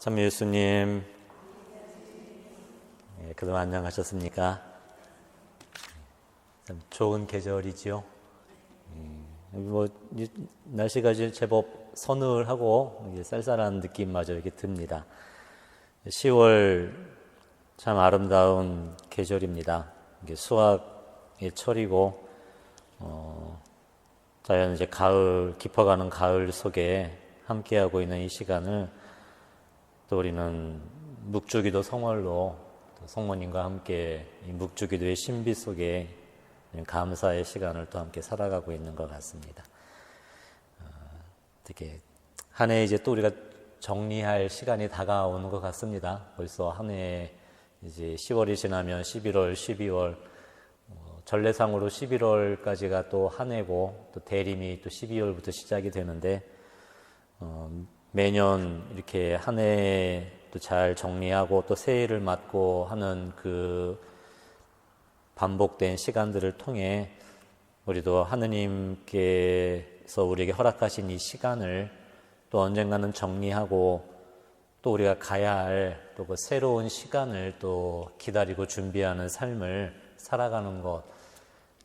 참 예수님, 그동안 안녕하셨습니까? 참 좋은 계절이지요. 날씨가 이제 제법 서늘하고 이제 쌀쌀한 느낌마저 이렇게 듭니다. 10월 참 아름다운 계절입니다. 이게 수확의 철이고, 자연 이제 가을, 깊어가는 가을 속에 함께하고 있는 이 시간을 또 우리는 묵주기도 성월로 또 성모님과 함께 이 묵주기도의 신비 속에 감사의 시간을 또 함께 살아가고 있는 것 같습니다. 되게 한 해 이제 또 우리가 정리할 시간이 다가오는 것 같습니다. 벌써 한 해 이제 10월이 지나면 11월, 12월, 전례상으로 11월까지가 또 한 해고 또 대림이 또 12월부터 시작이 되는데 매년 이렇게 한 해 또 잘 정리하고 또 새해를 맞고 하는 그 반복된 시간들을 통해 우리도 하느님께서 우리에게 허락하신 이 시간을 또 언젠가는 정리하고 또 우리가 가야 할 또 그 새로운 시간을 또 기다리고 준비하는 삶을 살아가는 것,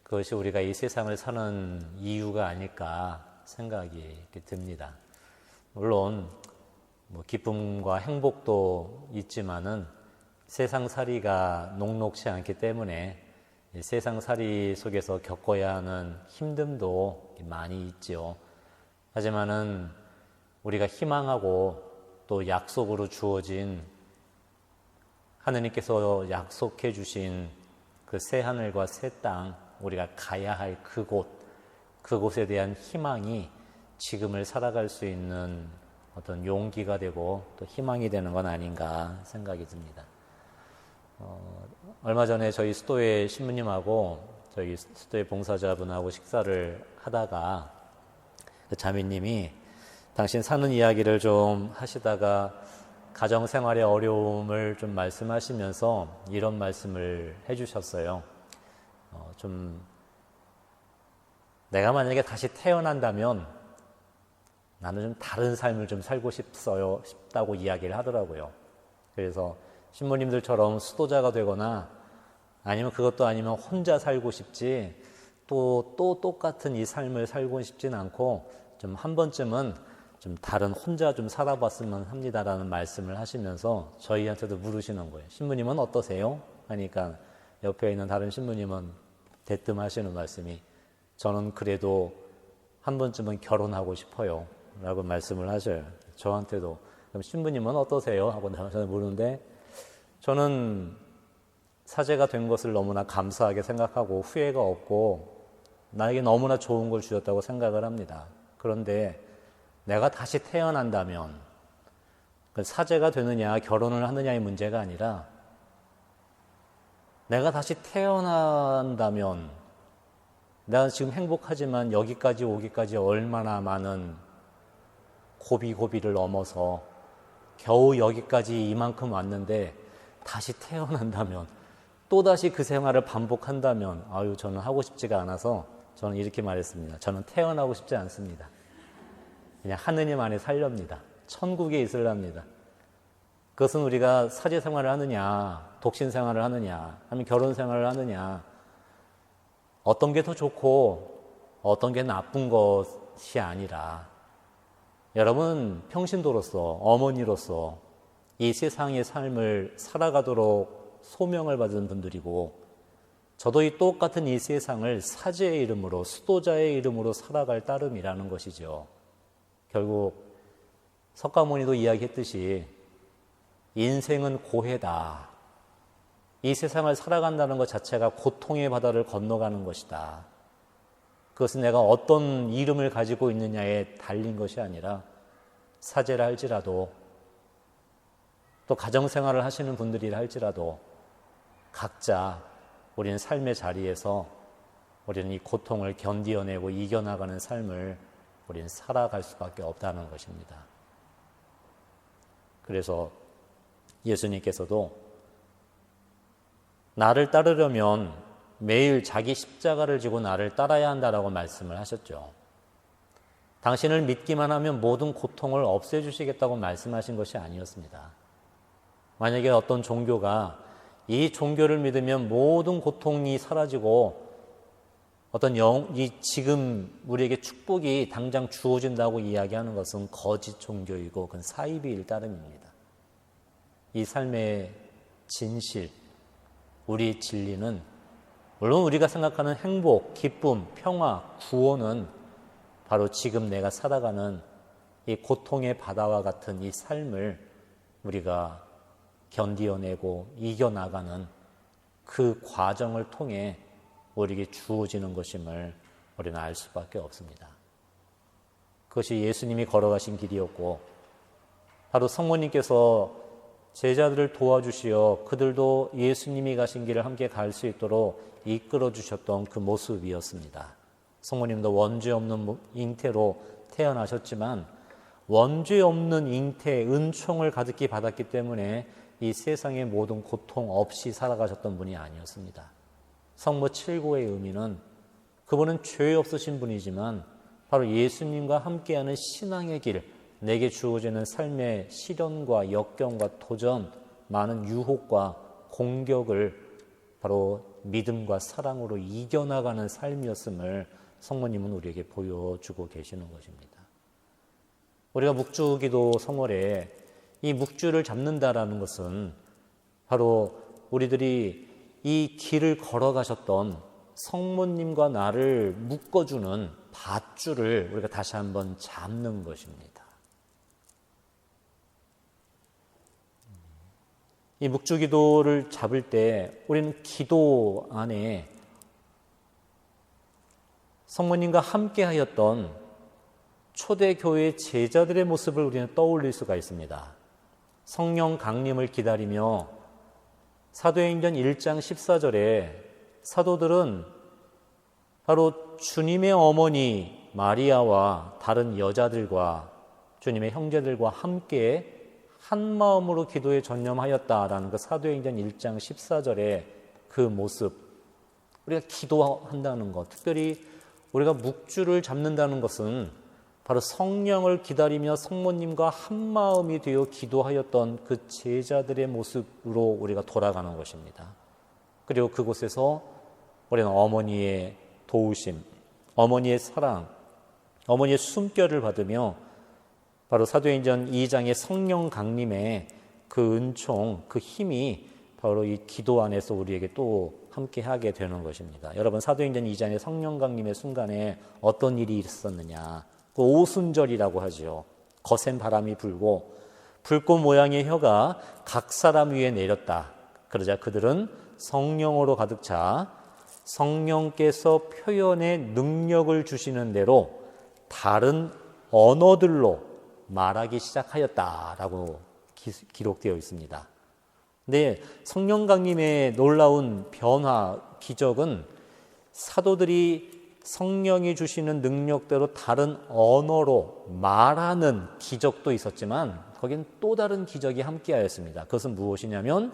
그것이 우리가 이 세상을 사는 이유가 아닐까 생각이 듭니다. 물론 기쁨과 행복도 있지만은 세상살이가 녹록지 않기 때문에 세상살이 속에서 겪어야 하는 힘듦도 많이 있지요. 하지만은 우리가 희망하고 또 약속으로 주어진 하느님께서 약속해 주신 그 새 하늘과 새 땅, 우리가 가야 할 그곳에 대한 희망이 지금을 살아갈 수 있는 어떤 용기가 되고 또 희망이 되는 건 아닌가 생각이 듭니다. 얼마 전에 저희 수도의 신부님하고 저희 수도의 봉사자분하고 식사를 하다가 그 자매님이 당신 사는 이야기를 좀 하시다가 가정생활의 어려움을 좀 말씀하시면서 이런 말씀을 해주셨어요. 내가 만약에 다시 태어난다면 나는 좀 다른 삶을 좀 살고 싶다고 이야기를 하더라고요. 그래서 신부님들처럼 수도자가 되거나 아니면 그것도 아니면 혼자 살고 싶지 또 똑같은 이 삶을 살고 싶진 않고 좀 한 번쯤은 좀 다른 혼자 좀 살아봤으면 합니다라는 말씀을 하시면서 저희한테도 물으시는 거예요. 신부님은 어떠세요? 하니까 옆에 있는 다른 신부님은 대뜸 하시는 말씀이 저는 그래도 한 번쯤은 결혼하고 싶어요 라고 말씀을 하셔요. 저한테도. 그럼 신부님은 어떠세요? 하고 저는 물는데 저는 사제가 된 것을 너무나 감사하게 생각하고 후회가 없고 나에게 너무나 좋은 걸 주셨다고 생각을 합니다. 그런데 내가 다시 태어난다면 사제가 되느냐 결혼을 하느냐의 문제가 아니라 내가 다시 태어난다면 내가 지금 행복하지만 여기까지 오기까지 얼마나 많은 고비를 넘어서 겨우 여기까지 이만큼 왔는데 다시 태어난다면 또다시 그 생활을 반복한다면 저는 하고 싶지가 않아서 저는 이렇게 말했습니다. 저는 태어나고 싶지 않습니다. 그냥 하느님 안에 살렵니다. 천국에 있으랍니다. 그것은 우리가 사제 생활을 하느냐 독신 생활을 하느냐 아니면 결혼 생활을 하느냐 어떤 게 더 좋고 어떤 게 나쁜 것이 아니라 여러분 평신도로서 어머니로서 이 세상의 삶을 살아가도록 소명을 받은 분들이고 저도 이 똑같은 이 세상을 사제의 이름으로 수도자의 이름으로 살아갈 따름이라는 것이죠. 결국 석가모니도 이야기했듯이 인생은 고해다. 이 세상을 살아간다는 것 자체가 고통의 바다를 건너가는 것이다. 그것은 내가 어떤 이름을 가지고 있느냐에 달린 것이 아니라 사제라 할지라도 또 가정생활을 하시는 분들이라 할지라도 각자 우리는 삶의 자리에서 우리는 이 고통을 견디어내고 이겨나가는 삶을 우리는 살아갈 수밖에 없다는 것입니다. 그래서 예수님께서도 나를 따르려면 매일 자기 십자가를 지고 나를 따라야 한다라고 말씀을 하셨죠. 당신을 믿기만 하면 모든 고통을 없애주시겠다고 말씀하신 것이 아니었습니다. 만약에 어떤 종교가 이 종교를 믿으면 모든 고통이 사라지고 어떤 지금 우리에게 축복이 당장 주어진다고 이야기하는 것은 거짓 종교이고 그건 사이비일 따름입니다. 이 삶의 진실, 우리의 진리는 물론 우리가 생각하는 행복, 기쁨, 평화, 구원은 바로 지금 내가 살아가는 이 고통의 바다와 같은 이 삶을 우리가 견디어내고 이겨나가는 그 과정을 통해 우리에게 주어지는 것임을 우리는 알 수밖에 없습니다. 그것이 예수님이 걸어가신 길이었고 바로 성모님께서 제자들을 도와주시어 그들도 예수님이 가신 길을 함께 갈 수 있도록 이끌어 주셨던 그 모습이었습니다. 성모님도 원죄 없는 잉태로 태어나셨지만 원죄 없는 잉태, 은총을 가득히 받았기 때문에 이 세상의 모든 고통 없이 살아가셨던 분이 아니었습니다. 성모 7고의 의미는 그분은 죄 없으신 분이지만 바로 예수님과 함께하는 신앙의 길, 내게 주어지는 삶의 시련과 역경과 도전, 많은 유혹과 공격을 바로 믿음과 사랑으로 이겨나가는 삶이었음을 성모님은 우리에게 보여주고 계시는 것입니다. 우리가 묵주기도 성월에 이 묵주를 잡는다라는 것은 바로 우리들이 이 길을 걸어가셨던 성모님과 나를 묶어주는 밧줄을 우리가 다시 한번 잡는 것입니다. 이 묵주기도를 잡을 때 우리는 기도 안에 성모님과 함께 하였던 초대교회 제자들의 모습을 우리는 떠올릴 수가 있습니다. 성령 강림을 기다리며 사도행전 1장 14절에 사도들은 바로 주님의 어머니 마리아와 다른 여자들과 주님의 형제들과 함께 한 마음으로 기도에 전념하였다라는 그 사도행전 1장 14절의 그 모습, 우리가 기도한다는 것, 특별히 우리가 묵주를 잡는다는 것은 바로 성령을 기다리며 성모님과 한 마음이 되어 기도하였던 그 제자들의 모습으로 우리가 돌아가는 것입니다. 그리고 그곳에서 우리는 어머니의 도우심, 어머니의 사랑, 어머니의 숨결을 받으며 바로 사도행전 2장의 성령 강림의 그 은총, 그 힘이 바로 이 기도 안에서 우리에게 또 함께 하게 되는 것입니다. 여러분, 사도행전 2장의 성령 강림의 순간에 어떤 일이 있었느냐? 그 오순절이라고 하죠. 거센 바람이 불고 불꽃 모양의 혀가 각 사람 위에 내렸다. 그러자 그들은 성령으로 가득 차 성령께서 표현의 능력을 주시는 대로 다른 언어들로 말하기 시작하였다라고 기록되어 있습니다. 근데 성령 강림의 놀라운 변화, 기적은 사도들이 성령이 주시는 능력대로 다른 언어로 말하는 기적도 있었지만 거긴 또 다른 기적이 함께하였습니다. 그것은 무엇이냐면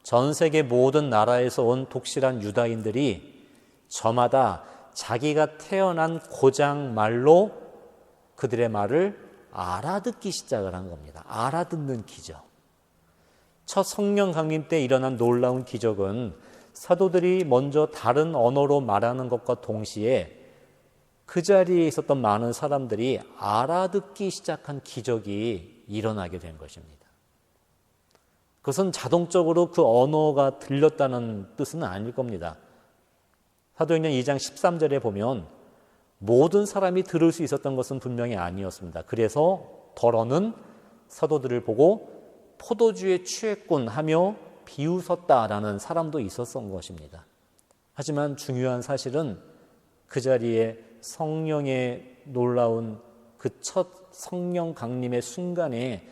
전 세계 모든 나라에서 온 독실한 유다인들이 저마다 자기가 태어난 고장 말로 그들의 말을 알아듣기 시작을 한 겁니다. 알아듣는 기적. 첫 성령 강림 때 일어난 놀라운 기적은 사도들이 먼저 다른 언어로 말하는 것과 동시에 그 자리에 있었던 많은 사람들이 알아듣기 시작한 기적이 일어나게 된 것입니다. 그것은 자동적으로 그 언어가 들렸다는 뜻은 아닐 겁니다. 사도행전 2장 13절에 보면 모든 사람이 들을 수 있었던 것은 분명히 아니었습니다. 그래서 더러는 사도들을 보고 포도주에 취했군 하며 비웃었다라는 사람도 있었던 것입니다. 하지만 중요한 사실은 그 자리에 성령의 놀라운 그 첫 성령 강림의 순간에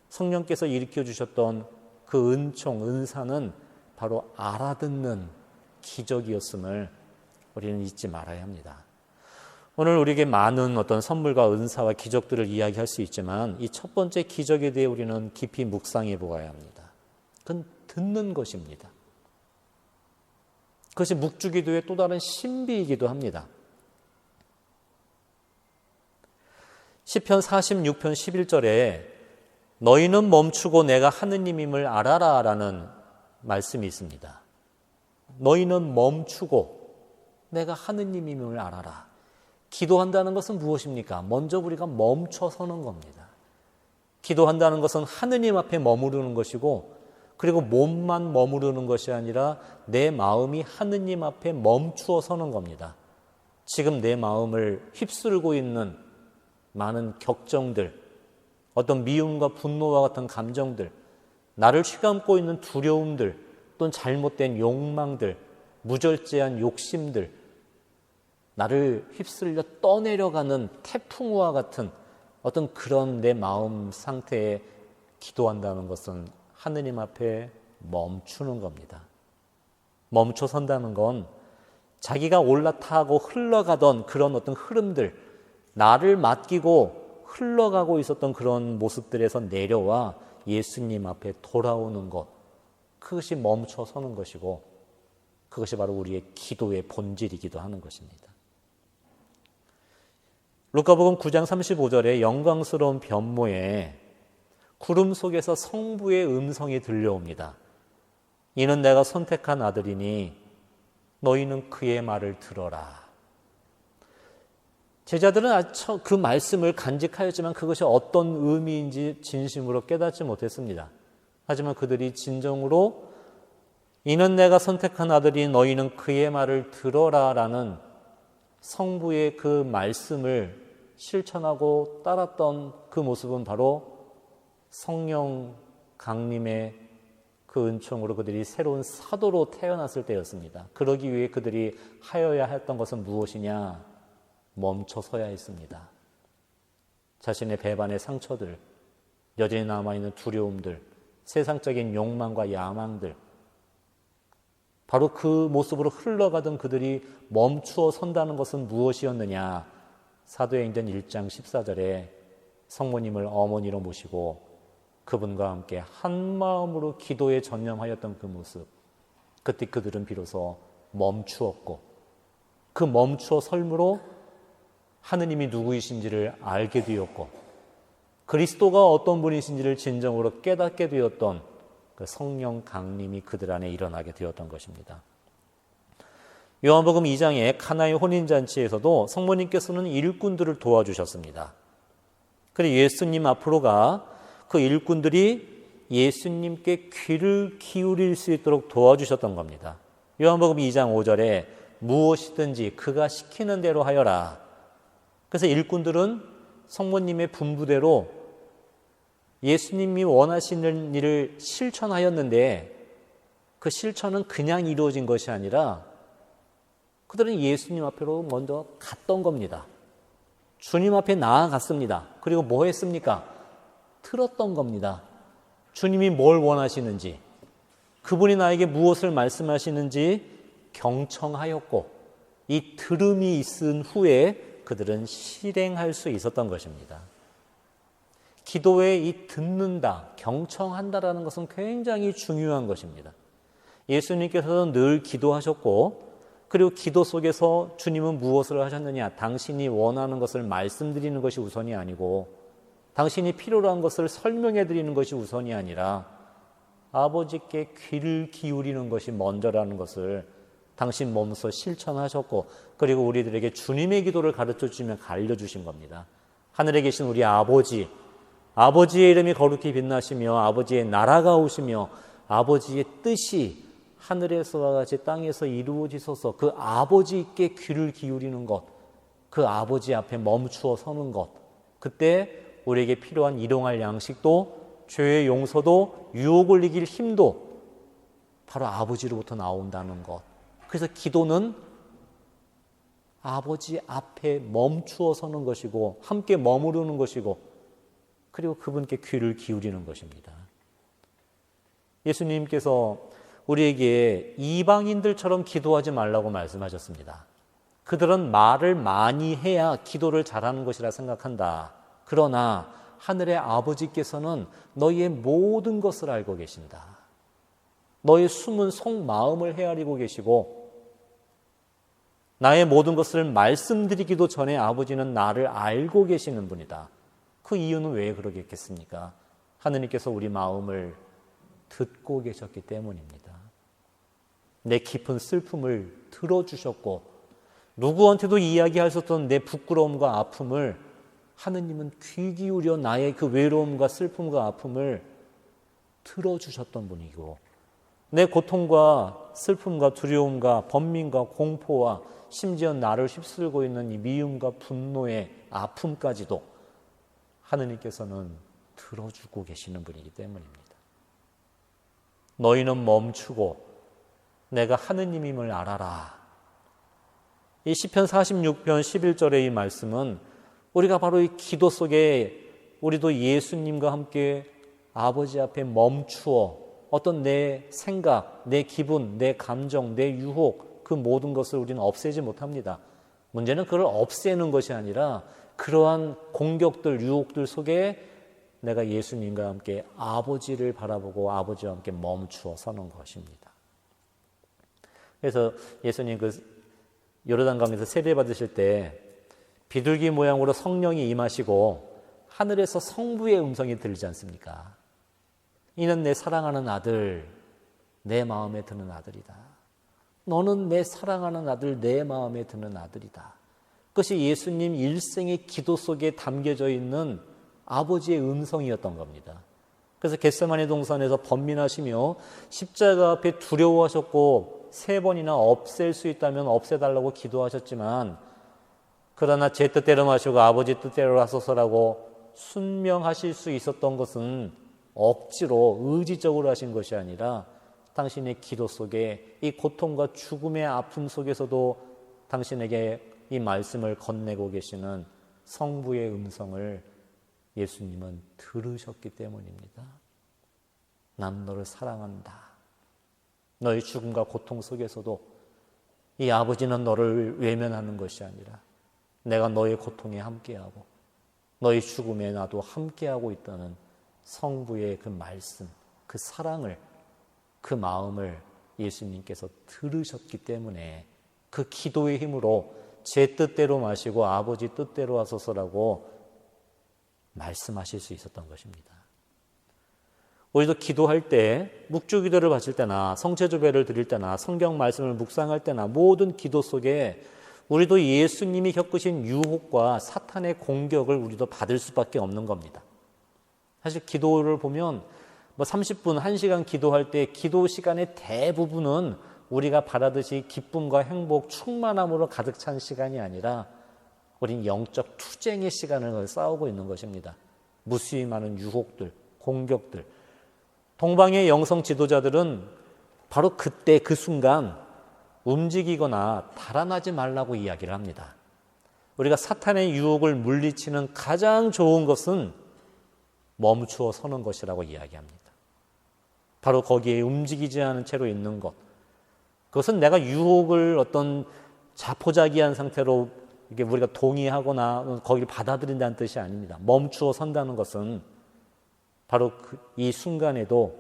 성령께서 일으켜 주셨던 그 은총, 은사는 바로 알아듣는 기적이었음을 우리는 잊지 말아야 합니다. 오늘 우리에게 많은 어떤 선물과 은사와 기적들을 이야기할 수 있지만 이 첫 번째 기적에 대해 우리는 깊이 묵상해 보아야 합니다. 그건 듣는 것입니다. 그것이 묵주기도의 또 다른 신비이기도 합니다. 시편 46편 11절에 너희는 멈추고 내가 하느님임을 알아라 라는 말씀이 있습니다. 너희는 멈추고 내가 하느님임을 알아라. 기도한다는 것은 무엇입니까? 먼저 우리가 멈춰서는 겁니다. 기도한다는 것은 하느님 앞에 머무르는 것이고, 그리고 몸만 머무르는 것이 아니라 내 마음이 하느님 앞에 멈추어 서는 겁니다. 지금 내 마음을 휩쓸고 있는 많은 격정들, 어떤 미움과 분노와 같은 감정들, 나를 휘감고 있는 두려움들, 또는 잘못된 욕망들, 무절제한 욕심들, 나를 휩쓸려 떠내려가는 태풍과 같은 어떤 그런 내 마음 상태에 기도한다는 것은 하느님 앞에 멈추는 겁니다. 멈춰 선다는 건 자기가 올라타고 흘러가던 그런 어떤 흐름들, 나를 맡기고 흘러가고 있었던 그런 모습들에서 내려와 예수님 앞에 돌아오는 것, 그것이 멈춰 서는 것이고, 그것이 바로 우리의 기도의 본질이기도 하는 것입니다. 루카복음 9장 35절에 영광스러운 변모에 구름 속에서 성부의 음성이 들려옵니다. 이는 내가 선택한 아들이니 너희는 그의 말을 들어라. 제자들은 그 말씀을 간직하였지만 그것이 어떤 의미인지 진심으로 깨닫지 못했습니다. 하지만 그들이 진정으로 이는 내가 선택한 아들이 너희는 그의 말을 들어라 라는 성부의 그 말씀을 실천하고 따랐던 그 모습은 바로 성령 강림의 그 은총으로 그들이 새로운 사도로 태어났을 때였습니다. 그러기 위해 그들이 하여야 했던 것은 무엇이냐? 멈춰서야 했습니다. 자신의 배반의 상처들, 여전히 남아있는 두려움들, 세상적인 욕망과 야망들, 바로 그 모습으로 흘러가던 그들이 멈추어 선다는 것은 무엇이었느냐? 사도행전 1장 14절에 성모님을 어머니로 모시고 그분과 함께 한 마음으로 기도에 전념하였던 그 모습, 그때 그들은 비로소 멈추었고, 그 멈추어 설므로 하느님이 누구이신지를 알게 되었고, 그리스도가 어떤 분이신지를 진정으로 깨닫게 되었던 그 성령 강림이 그들 안에 일어나게 되었던 것입니다. 요한복음 2장의 카나의 혼인잔치에서도 성모님께서는 일꾼들을 도와주셨습니다. 그리고 예수님 앞으로 가 그 일꾼들이 예수님께 귀를 기울일 수 있도록 도와주셨던 겁니다. 요한복음 2장 5절에 무엇이든지 그가 시키는 대로 하여라. 그래서 일꾼들은 성모님의 분부대로 예수님이 원하시는 일을 실천하였는데, 그 실천은 그냥 이루어진 것이 아니라 그들은 예수님 앞으로 먼저 갔던 겁니다. 주님 앞에 나아갔습니다. 그리고 뭐 했습니까? 들었던 겁니다. 주님이 뭘 원하시는지, 그분이 나에게 무엇을 말씀하시는지 경청하였고, 이 들음이 있은 후에 그들은 실행할 수 있었던 것입니다. 기도에 이 듣는다, 경청한다라는 것은 굉장히 중요한 것입니다. 예수님께서는 늘 기도하셨고, 그리고 기도 속에서 주님은 무엇을 하셨느냐? 당신이 원하는 것을 말씀드리는 것이 우선이 아니고, 당신이 필요로 한 것을 설명해 드리는 것이 우선이 아니라 아버지께 귀를 기울이는 것이 먼저라는 것을 당신 몸소 실천하셨고, 그리고 우리들에게 주님의 기도를 가르쳐 주시면 알려주신 겁니다. 하늘에 계신 우리 아버지, 아버지의 이름이 거룩히 빛나시며 아버지의 나라가 오시며 아버지의 뜻이 하늘에서와 같이 땅에서 이루어지소서. 그 아버지께 귀를 기울이는 것, 그 아버지 앞에 멈추어 서는 것, 그때 우리에게 필요한 일용할 양식도, 죄의 용서도, 유혹을 이길 힘도 바로 아버지로부터 나온다는 것. 그래서 기도는 아버지 앞에 멈추어 서는 것이고, 함께 머무르는 것이고, 그리고 그분께 귀를 기울이는 것입니다. 예수님께서 우리에게 이방인들처럼 기도하지 말라고 말씀하셨습니다. 그들은 말을 많이 해야 기도를 잘하는 것이라 생각한다. 그러나 하늘의 아버지께서는 너희의 모든 것을 알고 계신다. 너의 숨은 속마음을 헤아리고 계시고, 나의 모든 것을 말씀드리기도 전에 아버지는 나를 알고 계시는 분이다. 그 이유는 왜 그러겠습니까? 하느님께서 우리 마음을 듣고 계셨기 때문입니다. 내 깊은 슬픔을 들어주셨고 누구한테도 이야기할 수 없던 내 부끄러움과 아픔을 하느님은 귀 기울여 나의 그 외로움과 슬픔과 아픔을 들어주셨던 분이고 내 고통과 슬픔과 두려움과 번민과 공포와 심지어 나를 휩쓸고 있는 이 미움과 분노의 아픔까지도 하느님께서는 들어주고 계시는 분이기 때문입니다. 너희는 멈추고 내가 하느님임을 알아라. 이 시편 46편 11절의 이 말씀은 우리가 바로 이 기도 속에 우리도 예수님과 함께 아버지 앞에 멈추어 어떤 내 생각, 내 기분, 내 감정, 내 유혹 그 모든 것을 우리는 없애지 못합니다. 문제는 그걸 없애는 것이 아니라 그러한 공격들, 유혹들 속에 내가 예수님과 함께 아버지를 바라보고 아버지와 함께 멈추어 서는 것입니다. 그래서 예수님 그 요르단강에서 세례받으실 때 비둘기 모양으로 성령이 임하시고 하늘에서 성부의 음성이 들리지 않습니까? 이는 내 사랑하는 아들, 내 마음에 드는 아들이다. 너는 내 사랑하는 아들, 내 마음에 드는 아들이다. 그것이 예수님 일생의 기도 속에 담겨져 있는 아버지의 음성이었던 겁니다. 그래서 겟세마네 동산에서 번민하시며 십자가 앞에 두려워하셨고 3번이나 없앨 수 있다면 없애달라고 기도하셨지만 그러나 제 뜻대로 마시고 아버지 뜻대로 하소서라고 순명하실 수 있었던 것은 억지로 의지적으로 하신 것이 아니라 당신의 기도 속에 이 고통과 죽음의 아픔 속에서도 당신에게 이 말씀을 건네고 계시는 성부의 음성을 예수님은 들으셨기 때문입니다. 난 너를 사랑한다. 너의 죽음과 고통 속에서도 이 아버지는 너를 외면하는 것이 아니라 내가 너의 고통에 함께하고 너의 죽음에 나도 함께하고 있다는 성부의 그 말씀, 그 사랑을, 그 마음을 예수님께서 들으셨기 때문에 그 기도의 힘으로 제 뜻대로 마시고 아버지 뜻대로 하소서라고 말씀하실 수 있었던 것입니다. 우리도 기도할 때 묵주기도를 바칠 때나 성체조배를 드릴 때나 성경 말씀을 묵상할 때나 모든 기도 속에 우리도 예수님이 겪으신 유혹과 사탄의 공격을 우리도 받을 수밖에 없는 겁니다. 사실 기도를 보면 30분, 1시간 기도할 때 기도 시간의 대부분은 우리가 바라듯이 기쁨과 행복, 충만함으로 가득 찬 시간이 아니라 우린 영적 투쟁의 시간을 싸우고 있는 것입니다. 무수히 많은 유혹들, 공격들. 동방의 영성 지도자들은 바로 그때 그 순간 움직이거나 달아나지 말라고 이야기를 합니다. 우리가 사탄의 유혹을 물리치는 가장 좋은 것은 멈추어 서는 것이라고 이야기합니다. 바로 거기에 움직이지 않은 채로 있는 것. 그것은 내가 유혹을 어떤 자포자기한 상태로 이게 우리가 동의하거나 거기를 받아들인다는 뜻이 아닙니다. 멈추어 선다는 것은 바로 이 순간에도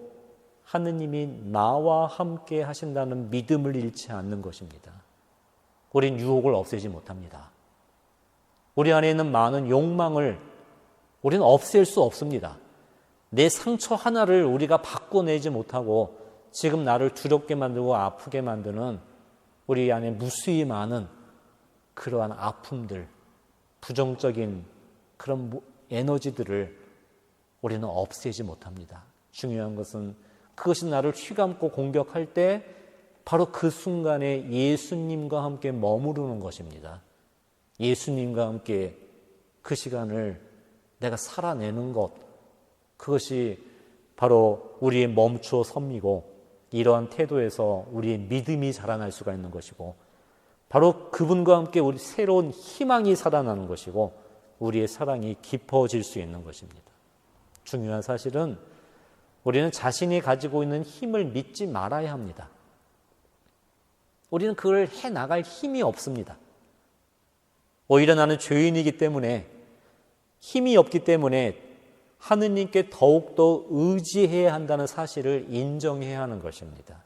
하느님이 나와 함께 하신다는 믿음을 잃지 않는 것입니다. 우린 유혹을 없애지 못합니다. 우리 안에 있는 많은 욕망을 우리는 없앨 수 없습니다. 내 상처 하나를 우리가 바꿔내지 못하고 지금 나를 두렵게 만들고 아프게 만드는 우리 안에 무수히 많은 그러한 아픔들, 부정적인 그런 에너지들을 우리는 없애지 못합니다. 중요한 것은 그것이 나를 휘감고 공격할 때 바로 그 순간에 예수님과 함께 머무르는 것입니다. 예수님과 함께 그 시간을 내가 살아내는 것, 그것이 바로 우리의 멈추어 섬이고 이러한 태도에서 우리의 믿음이 자라날 수가 있는 것이고 바로 그분과 함께 우리 새로운 희망이 살아나는 것이고 우리의 사랑이 깊어질 수 있는 것입니다. 중요한 사실은 우리는 자신이 가지고 있는 힘을 믿지 말아야 합니다. 우리는 그걸 해나갈 힘이 없습니다. 오히려 나는 죄인이기 때문에 힘이 없기 때문에 하느님께 더욱더 의지해야 한다는 사실을 인정해야 하는 것입니다.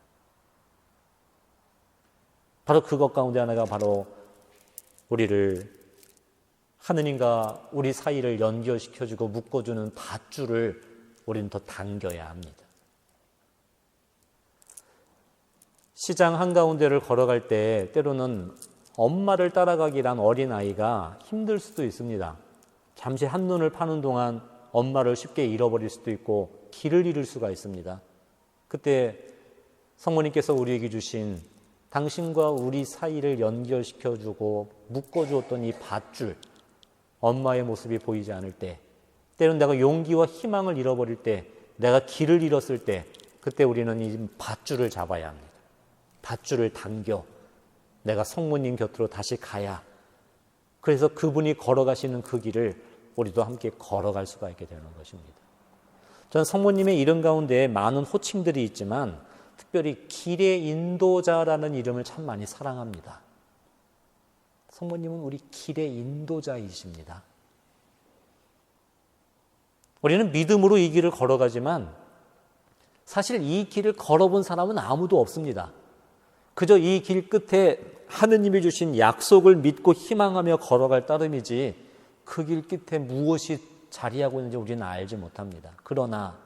바로 그것 가운데 하나가 바로 우리를 하느님과 우리 사이를 연결시켜주고 묶어주는 밧줄을 우리는 더 당겨야 합니다. 시장 한가운데를 걸어갈 때 때로는 엄마를 따라가기란 어린아이가 힘들 수도 있습니다. 잠시 한눈을 파는 동안 엄마를 쉽게 잃어버릴 수도 있고 길을 잃을 수가 있습니다. 그때 성모님께서 우리에게 주신 당신과 우리 사이를 연결시켜주고 묶어주었던 이 밧줄, 엄마의 모습이 보이지 않을 때, 때로는 내가 용기와 희망을 잃어버릴 때, 내가 길을 잃었을 때, 그때 우리는 이 밧줄을 잡아야 합니다. 밧줄을 당겨 내가 성모님 곁으로 다시 가야, 그래서 그분이 걸어가시는 그 길을 우리도 함께 걸어갈 수가 있게 되는 것입니다. 저는 성모님의 이름 가운데 많은 호칭들이 있지만 특별히 길의 인도자라는 이름을 참 많이 사랑합니다. 성모님은 우리 길의 인도자이십니다. 우리는 믿음으로 이 길을 걸어가지만 사실 이 길을 걸어본 사람은 아무도 없습니다. 그저 이 길 끝에 하느님이 주신 약속을 믿고 희망하며 걸어갈 따름이지 그 길 끝에 무엇이 자리하고 있는지 우리는 알지 못합니다. 그러나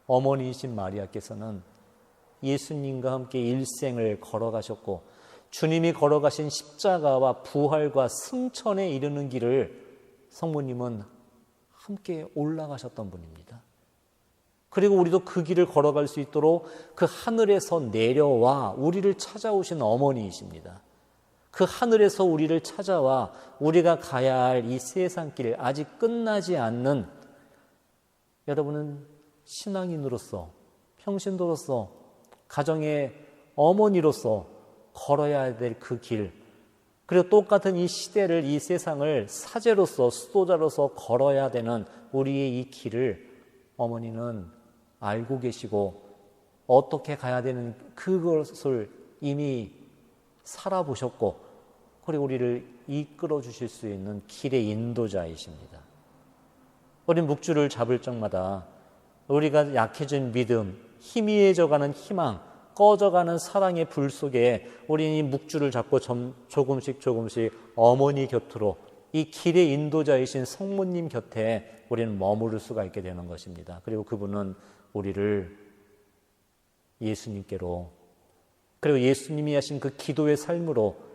어머니이신 마리아께서는 예수님과 함께 일생을 걸어가셨고 주님이 걸어가신 십자가와 부활과 승천에 이르는 길을 성모님은 함께 올라가셨던 분입니다. 그리고 우리도 그 길을 걸어갈 수 있도록 그 하늘에서 내려와 우리를 찾아오신 어머니이십니다. 그 하늘에서 우리를 찾아와 우리가 가야 할 이 세상길, 아직 끝나지 않는, 여러분은 신앙인으로서, 평신도로서, 가정의 어머니로서 걸어야 될 그 길, 그리고 똑같은 이 시대를, 이 세상을 사제로서, 수도자로서 걸어야 되는 우리의 이 길을 어머니는 알고 계시고 어떻게 가야 되는 그것을 이미 살아보셨고, 그리고 우리를 이끌어 주실 수 있는 길의 인도자이십니다. 우린 묵주를 잡을 적마다 우리가 약해진 믿음, 희미해져가는 희망, 꺼져가는 사랑의 불 속에 우리는 이 묵주를 잡고 조금씩 어머니 곁으로, 이 길의 인도자이신 성모님 곁에 우리는 머무를 수가 있게 되는 것입니다. 그리고 그분은 우리를 예수님께로, 그리고 예수님이 하신 그 기도의 삶으로,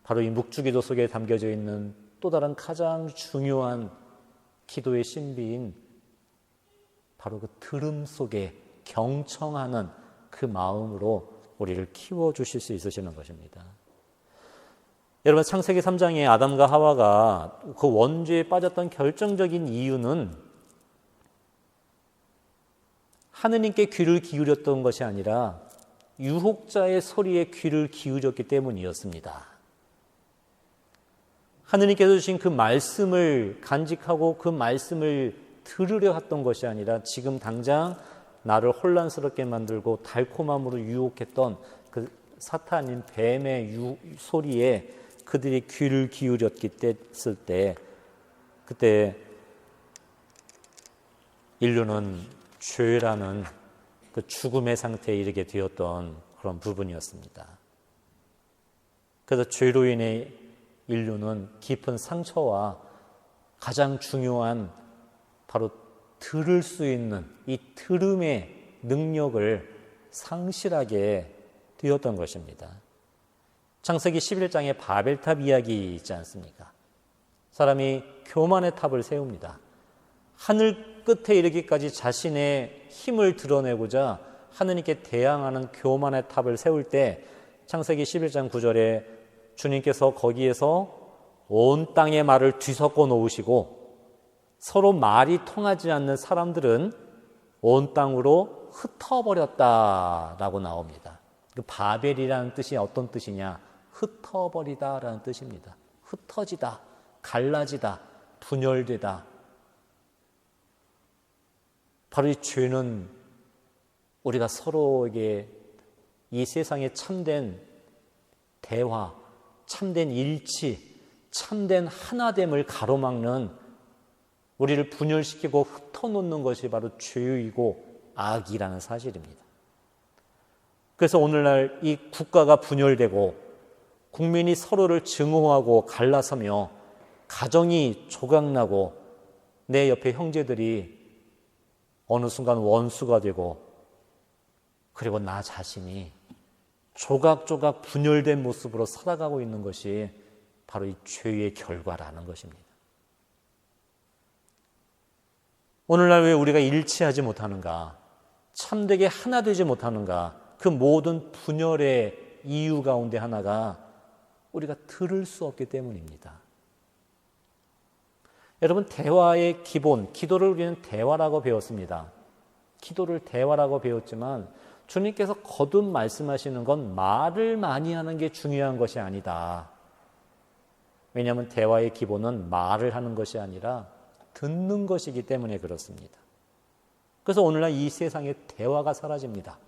바로 이 묵주기도 속에 담겨져 있는 또 다른 가장 중요한 기도의 신비인 바로 그 들음 속에 경청하는 그 마음으로 우리를 키워주실 수 있으시는 것입니다. 여러분, 창세기 3장에 아담과 하와가 그 원죄에 빠졌던 결정적인 이유는 하느님께 귀를 기울였던 것이 아니라 유혹자의 소리에 귀를 기울였기 때문이었습니다. 하느님께서 주신 그 말씀을 간직하고 그 말씀을 들으려 했던 것이 아니라 지금 당장 나를 혼란스럽게 만들고 달콤함으로 유혹했던 그 사탄인 뱀의 소리에 그들이 귀를 기울였을 때, 그때 인류는 죄라는 그 죽음의 상태에 이르게 되었던 그런 부분이었습니다. 그래서 죄로 인해 인류는 깊은 상처와 가장 중요한 바로 들을 수 있는 이 들음의 능력을 상실하게 되었던 것입니다. 창세기 11장에 바벨탑 이야기 있지 않습니까? 사람이 교만의 탑을 세웁니다. 하늘 끝에 이르기까지 자신의 힘을 드러내고자 하느님께 대항하는 교만의 탑을 세울 때 창세기 11장 9절에 주님께서 거기에서 온 땅의 말을 뒤섞어 놓으시고 서로 말이 통하지 않는 사람들은 온 땅으로 흩어버렸다라고 나옵니다. 그 바벨이라는 뜻이 어떤 뜻이냐? 흩어버리다라는 뜻입니다. 흩어지다, 갈라지다, 분열되다. 바로 이 죄는 우리가 서로에게 이 세상의 참된 대화, 참된 일치, 참된 하나됨을 가로막는, 우리를 분열시키고 흩어놓는 것이 바로 죄이고 악이라는 사실입니다. 그래서 오늘날 이 국가가 분열되고 국민이 서로를 증오하고 갈라서며 가정이 조각나고 내 옆에 형제들이 어느 순간 원수가 되고 그리고 나 자신이 조각조각 분열된 모습으로 살아가고 있는 것이 바로 이 죄의 결과라는 것입니다. 오늘날 왜 우리가 일치하지 못하는가? 참되게 하나 되지 못하는가? 그 모든 분열의 이유 가운데 하나가 우리가 들을 수 없기 때문입니다. 여러분, 대화의 기본, 기도를 우리는 대화라고 배웠습니다. 기도를 대화라고 배웠지만 주님께서 거듭 말씀하시는 건 말을 많이 하는 게 중요한 것이 아니다. 왜냐하면 대화의 기본은 말을 하는 것이 아니라 듣는 것이기 때문에 그렇습니다. 그래서 오늘날 이 세상에 대화가 사라집니다.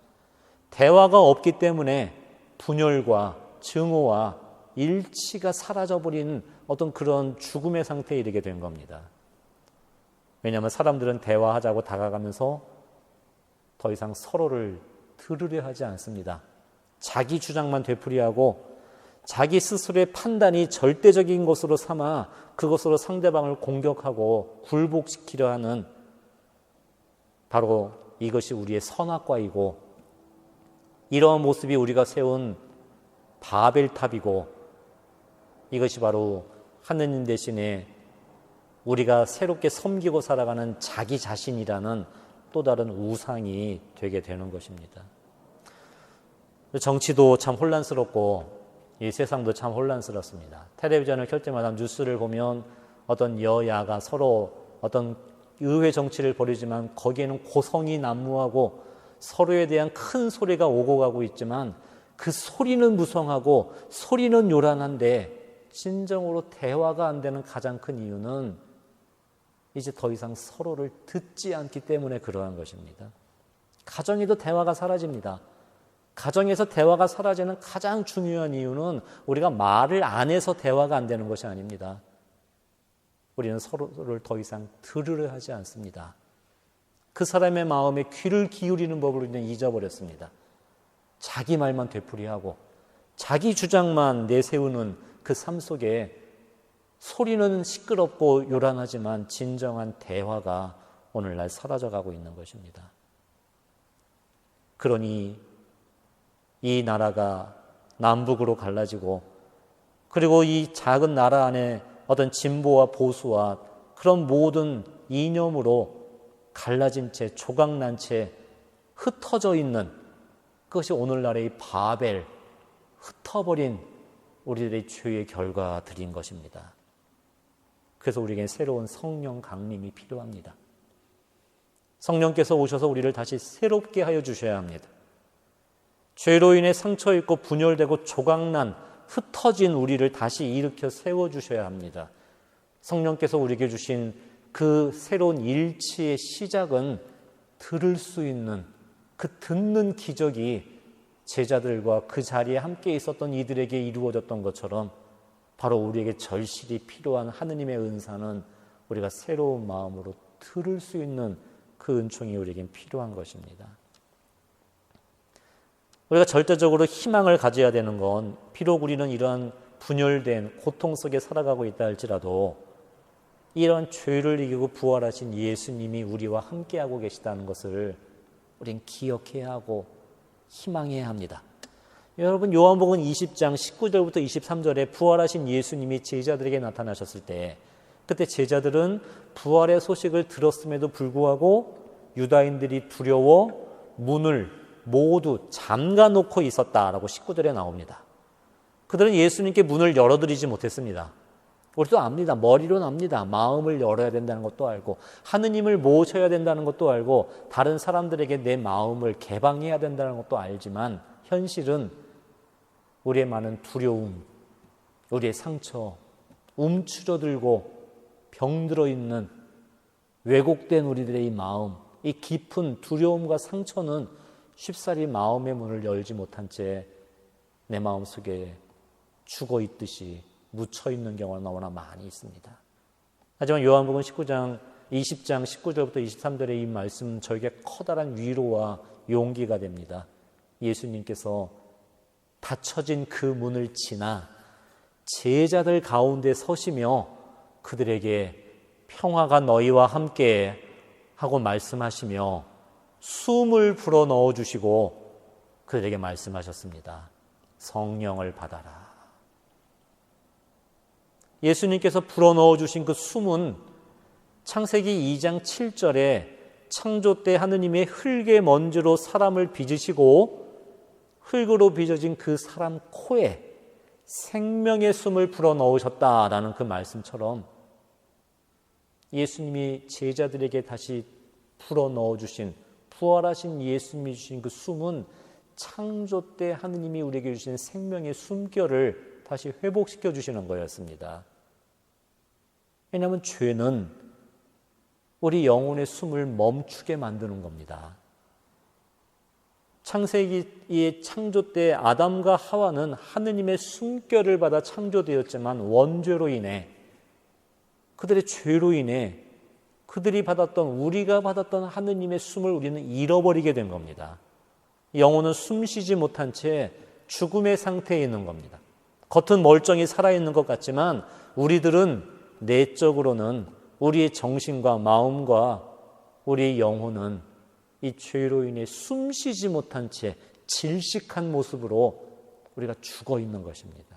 대화가 없기 때문에 분열과 증오와 일치가 사라져버린 어떤 그런 죽음의 상태에 이르게 된 겁니다. 왜냐하면 사람들은 대화하자고 다가가면서 더 이상 서로를 들으려 하지 않습니다. 자기 주장만 되풀이하고 자기 스스로의 판단이 절대적인 것으로 삼아 그것으로 상대방을 공격하고 굴복시키려 하는 바로 이것이 우리의 선악과이고 이러한 모습이 우리가 세운 바벨탑이고 이것이 바로 하느님 대신에 우리가 새롭게 섬기고 살아가는 자기 자신이라는 또 다른 우상이 되게 되는 것입니다. 정치도 참 혼란스럽고 이 세상도 참 혼란스럽습니다. 텔레비전을 켤 때마다 뉴스를 보면 어떤 여야가 서로 어떤 의회 정치를 벌이지만 거기에는 고성이 난무하고 서로에 대한 큰 소리가 오고 가고 있지만 그 소리는 무성하고 소리는 요란한데 진정으로 대화가 안 되는 가장 큰 이유는 이제 더 이상 서로를 듣지 않기 때문에 그러한 것입니다. 가정에도 대화가 사라집니다. 가정에서 대화가 사라지는 가장 중요한 이유는 우리가 말을 안 해서 대화가 안 되는 것이 아닙니다. 우리는 서로를 더 이상 들으려 하지 않습니다. 그 사람의 마음에 귀를 기울이는 법을 우리는 잊어버렸습니다. 자기 말만 되풀이하고 자기 주장만 내세우는 그 삶 속에 소리는 시끄럽고 요란하지만 진정한 대화가 오늘날 사라져가고 있는 것입니다. 그러니 이 나라가 남북으로 갈라지고 그리고 이 작은 나라 안에 어떤 진보와 보수와 그런 모든 이념으로 갈라진 채 조각난 채 흩어져 있는 그것이 오늘날의 이 바벨 흩어버린 우리들의 죄의 결과들인 것입니다. 그래서 우리에게 새로운 성령 강림이 필요합니다. 성령께서 오셔서 우리를 다시 새롭게 하여 주셔야 합니다. 죄로 인해 상처 입고 분열되고 조각난 흩어진 우리를 다시 일으켜 세워주셔야 합니다. 성령께서 우리에게 주신 그 새로운 일치의 시작은 들을 수 있는 그 듣는 기적이 제자들과 그 자리에 함께 있었던 이들에게 이루어졌던 것처럼 바로 우리에게 절실히 필요한 하느님의 은사는 우리가 새로운 마음으로 들을 수 있는 그 은총이 우리에겐 필요한 것입니다. 우리가 절대적으로 희망을 가져야 되는 건 비록 우리는 이러한 분열된 고통 속에 살아가고 있다 할지라도 이런 죄를 이기고 부활하신 예수님이 우리와 함께하고 계시다는 것을 우린 기억해야 하고 희망해야 합니다. 여러분, 요한복음 20장 19절부터 23절에 부활하신 예수님이 제자들에게 나타나셨을 때 그때 제자들은 부활의 소식을 들었음에도 불구하고 유다인들이 두려워 문을 모두 잠가놓고 있었다라고 19절에 나옵니다. 그들은 예수님께 문을 열어드리지 못했습니다. 우리도 압니다. 머리로는 압니다. 마음을 열어야 된다는 것도 알고 하느님을 모셔야 된다는 것도 알고 다른 사람들에게 내 마음을 개방해야 된다는 것도 알지만 현실은 우리의 많은 두려움, 우리의 상처, 움츠러들고 병들어 있는 왜곡된 우리들의 이 마음, 이 깊은 두려움과 상처는 쉽사리 마음의 문을 열지 못한 채 내 마음속에 죽어 있듯이 묻혀 있는 경우가 너무나 많이 있습니다. 하지만 요한복음 20장 19절부터 23절의 이 말씀 저에게 커다란 위로와 용기가 됩니다. 예수님께서 닫혀진 그 문을 지나 제자들 가운데 서시며 그들에게 평화가 너희와 함께 하고 말씀하시며 숨을 불어 넣어주시고 그들에게 말씀하셨습니다. 성령을 받아라. 예수님께서 불어 넣어주신 그 숨은 창세기 2장 7절에 창조 때 하느님의 흙의 먼지로 사람을 빚으시고 흙으로 빚어진 그 사람 코에 생명의 숨을 불어 넣으셨다라는 그 말씀처럼 예수님이 제자들에게 다시 불어 넣어주신 부활하신 예수님이 주신 그 숨은 창조 때 하느님이 우리에게 주신 생명의 숨결을 다시 회복시켜 주시는 거였습니다. 왜냐하면 죄는 우리 영혼의 숨을 멈추게 만드는 겁니다. 창세기의 창조 때 아담과 하와는 하느님의 숨결을 받아 창조되었지만 원죄로 인해 그들의 죄로 인해 그들이 받았던 우리가 받았던 하느님의 숨을 우리는 잃어버리게 된 겁니다. 영혼은 숨쉬지 못한 채 죽음의 상태에 있는 겁니다. 겉은 멀쩡히 살아있는 것 같지만 우리들은 내적으로는 우리의 정신과 마음과 우리의 영혼은 이 죄로 인해 숨쉬지 못한 채 질식한 모습으로 우리가 죽어 있는 것입니다.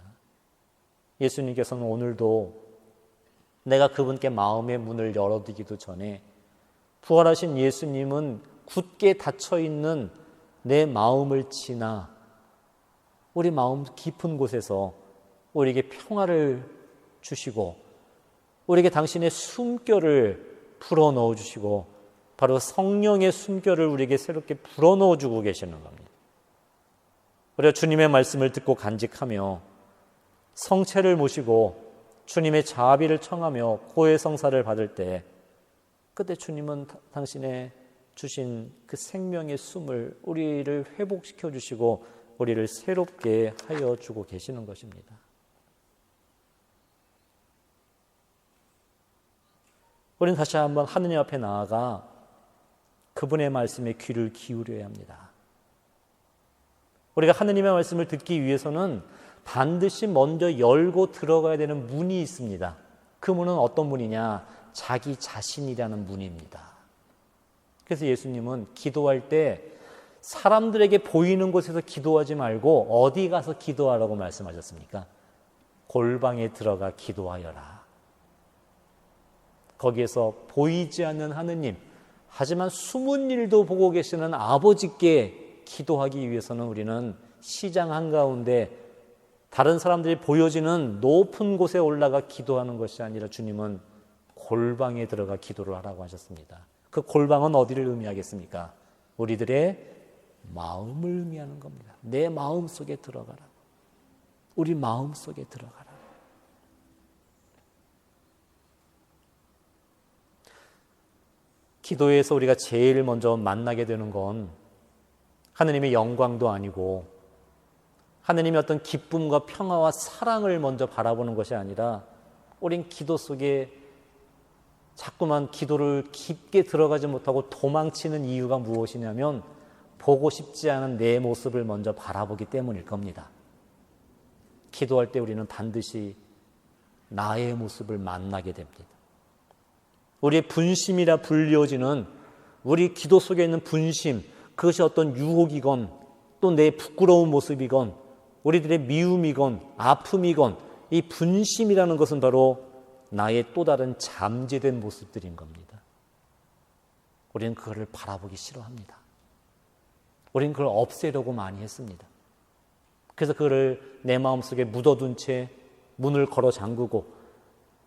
예수님께서는 오늘도 내가 그분께 마음의 문을 열어두기도 전에 부활하신 예수님은 굳게 닫혀있는 내 마음을 지나 우리 마음 깊은 곳에서 우리에게 평화를 주시고 우리에게 당신의 숨결을 불어넣어 주시고 바로 성령의 숨결을 우리에게 새롭게 불어넣어 주고 계시는 겁니다. 우리가 주님의 말씀을 듣고 간직하며 성체를 모시고 주님의 자비를 청하며 고해성사를 받을 때 그때 주님은 당신의 주신 그 생명의 숨을 우리를 회복시켜 주시고 우리를 새롭게 하여 주고 계시는 것입니다. 우리는 다시 한번 하느님 앞에 나아가 그분의 말씀에 귀를 기울여야 합니다. 우리가 하느님의 말씀을 듣기 위해서는 반드시 먼저 열고 들어가야 되는 문이 있습니다. 그 문은 어떤 문이냐? 자기 자신이라는 문입니다. 그래서 예수님은 기도할 때 사람들에게 보이는 곳에서 기도하지 말고 어디 가서 기도하라고 말씀하셨습니까? 골방에 들어가 기도하여라. 거기에서 보이지 않는 하느님, 하지만 숨은 일도 보고 계시는 아버지께 기도하기 위해서는 우리는 시장 한가운데 다른 사람들이 보여지는 높은 곳에 올라가 기도하는 것이 아니라 주님은 골방에 들어가 기도를 하라고 하셨습니다. 그 골방은 어디를 의미하겠습니까? 우리들의 마음을 의미하는 겁니다. 내 마음 속에 들어가라. 우리 마음 속에 들어가라. 기도에서 우리가 제일 먼저 만나게 되는 건 하느님의 영광도 아니고 하느님의 어떤 기쁨과 평화와 사랑을 먼저 바라보는 것이 아니라 우린 기도 속에 자꾸만 기도를 깊게 들어가지 못하고 도망치는 이유가 무엇이냐면 보고 싶지 않은 내 모습을 먼저 바라보기 때문일 겁니다. 기도할 때 우리는 반드시 나의 모습을 만나게 됩니다. 우리의 분심이라 불리워지는 우리 기도 속에 있는 분심, 그것이 어떤 유혹이건 또 내 부끄러운 모습이건 우리들의 미움이건 아픔이건 이 분심이라는 것은 바로 나의 또 다른 잠재된 모습들인 겁니다. 우리는 그거를 바라보기 싫어합니다. 우리는 그걸 없애려고 많이 했습니다. 그래서 그거를 내 마음속에 묻어둔 채 문을 걸어 잠그고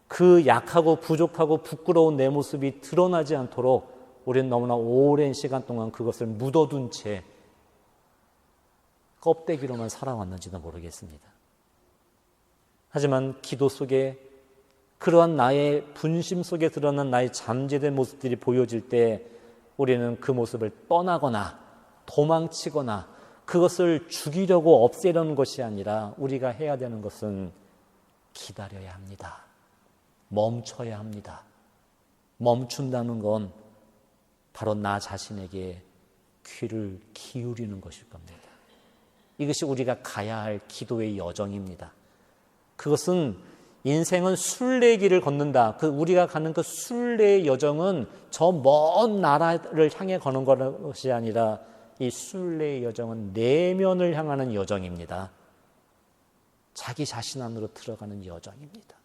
그 약하고 부족하고 부끄러운 내 모습이 드러나지 않도록 우리는 너무나 오랜 시간 동안 그것을 묻어둔 채 껍데기로만 살아왔는지도 모르겠습니다. 하지만 기도 속에 그러한 나의 분심 속에 드러난 나의 잠재된 모습들이 보여질 때 우리는 그 모습을 떠나거나 도망치거나 그것을 죽이려고 없애려는 것이 아니라 우리가 해야 되는 것은 기다려야 합니다. 멈춰야 합니다. 멈춘다는 건 바로 나 자신에게 귀를 기울이는 것일 겁니다. 이것이 우리가 가야 할 기도의 여정입니다. 그것은 인생은 순례의 길을 걷는다. 우리가 가는 그 순례의 여정은 저 먼 나라를 향해 거는 것이 아니라 이 순례의 여정은 내면을 향하는 여정입니다. 자기 자신 안으로 들어가는 여정입니다.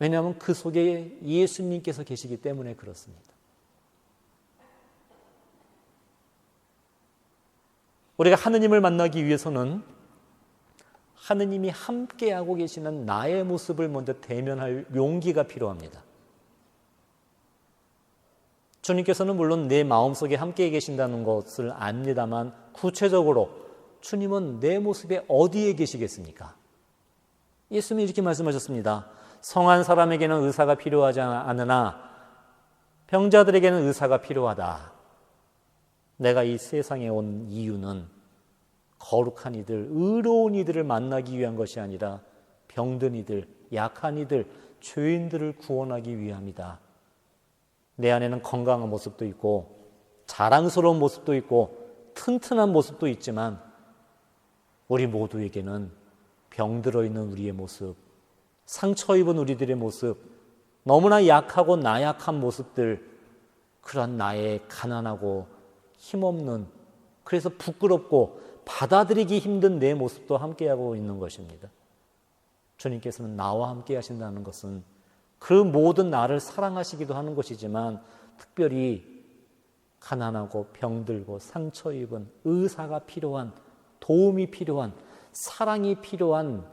왜냐하면 그 속에 예수님께서 계시기 때문에 그렇습니다. 우리가 하느님을 만나기 위해서는 하느님이 함께하고 계시는 나의 모습을 먼저 대면할 용기가 필요합니다. 주님께서는 물론 내 마음속에 함께 계신다는 것을 압니다만 구체적으로 주님은 내 모습에 어디에 계시겠습니까? 예수님이 이렇게 말씀하셨습니다. 성한 사람에게는 의사가 필요하지 않으나 병자들에게는 의사가 필요하다. 내가 이 세상에 온 이유는 거룩한 이들, 의로운 이들을 만나기 위한 것이 아니라 병든 이들, 약한 이들, 죄인들을 구원하기 위함이다. 내 안에는 건강한 모습도 있고 자랑스러운 모습도 있고 튼튼한 모습도 있지만 우리 모두에게는 병들어 있는 우리의 모습, 상처 입은 우리들의 모습, 너무나 약하고 나약한 모습들, 그런 나의 가난하고 힘없는, 그래서 부끄럽고 받아들이기 힘든 내 모습도 함께하고 있는 것입니다. 주님께서는 나와 함께 하신다는 것은 그 모든 나를 사랑하시기도 하는 것이지만 특별히 가난하고 병들고 상처 입은, 의사가 필요한, 도움이 필요한, 사랑이 필요한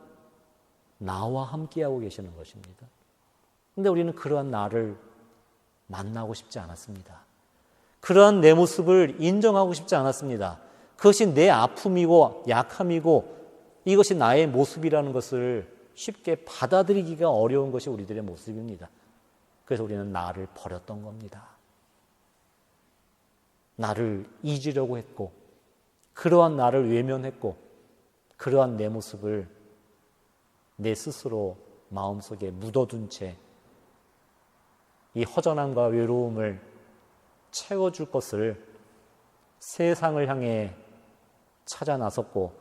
나와 함께하고 계시는 것입니다. 그런데 우리는 그러한 나를 만나고 싶지 않았습니다. 그러한 내 모습을 인정하고 싶지 않았습니다. 그것이 내 아픔이고 약함이고 이것이 나의 모습이라는 것을 쉽게 받아들이기가 어려운 것이 우리들의 모습입니다. 그래서 우리는 나를 버렸던 겁니다. 나를 잊으려고 했고 그러한 나를 외면했고 그러한 내 모습을 내 스스로 마음속에 묻어둔 채 이 허전함과 외로움을 채워줄 것을 세상을 향해 찾아 나섰고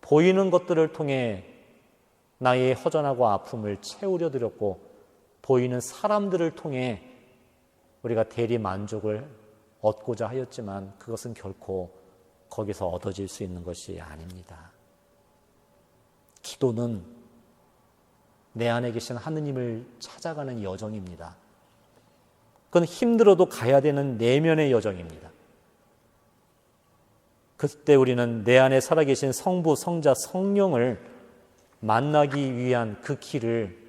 보이는 것들을 통해 나의 허전하고 아픔을 채우려 들였고 보이는 사람들을 통해 우리가 대리 만족을 얻고자 하였지만 그것은 결코 거기서 얻어질 수 있는 것이 아닙니다. 기도는 내 안에 계신 하느님을 찾아가는 여정입니다. 그건 힘들어도 가야 되는 내면의 여정입니다. 그때 우리는 내 안에 살아계신 성부, 성자, 성령을 만나기 위한 그 길을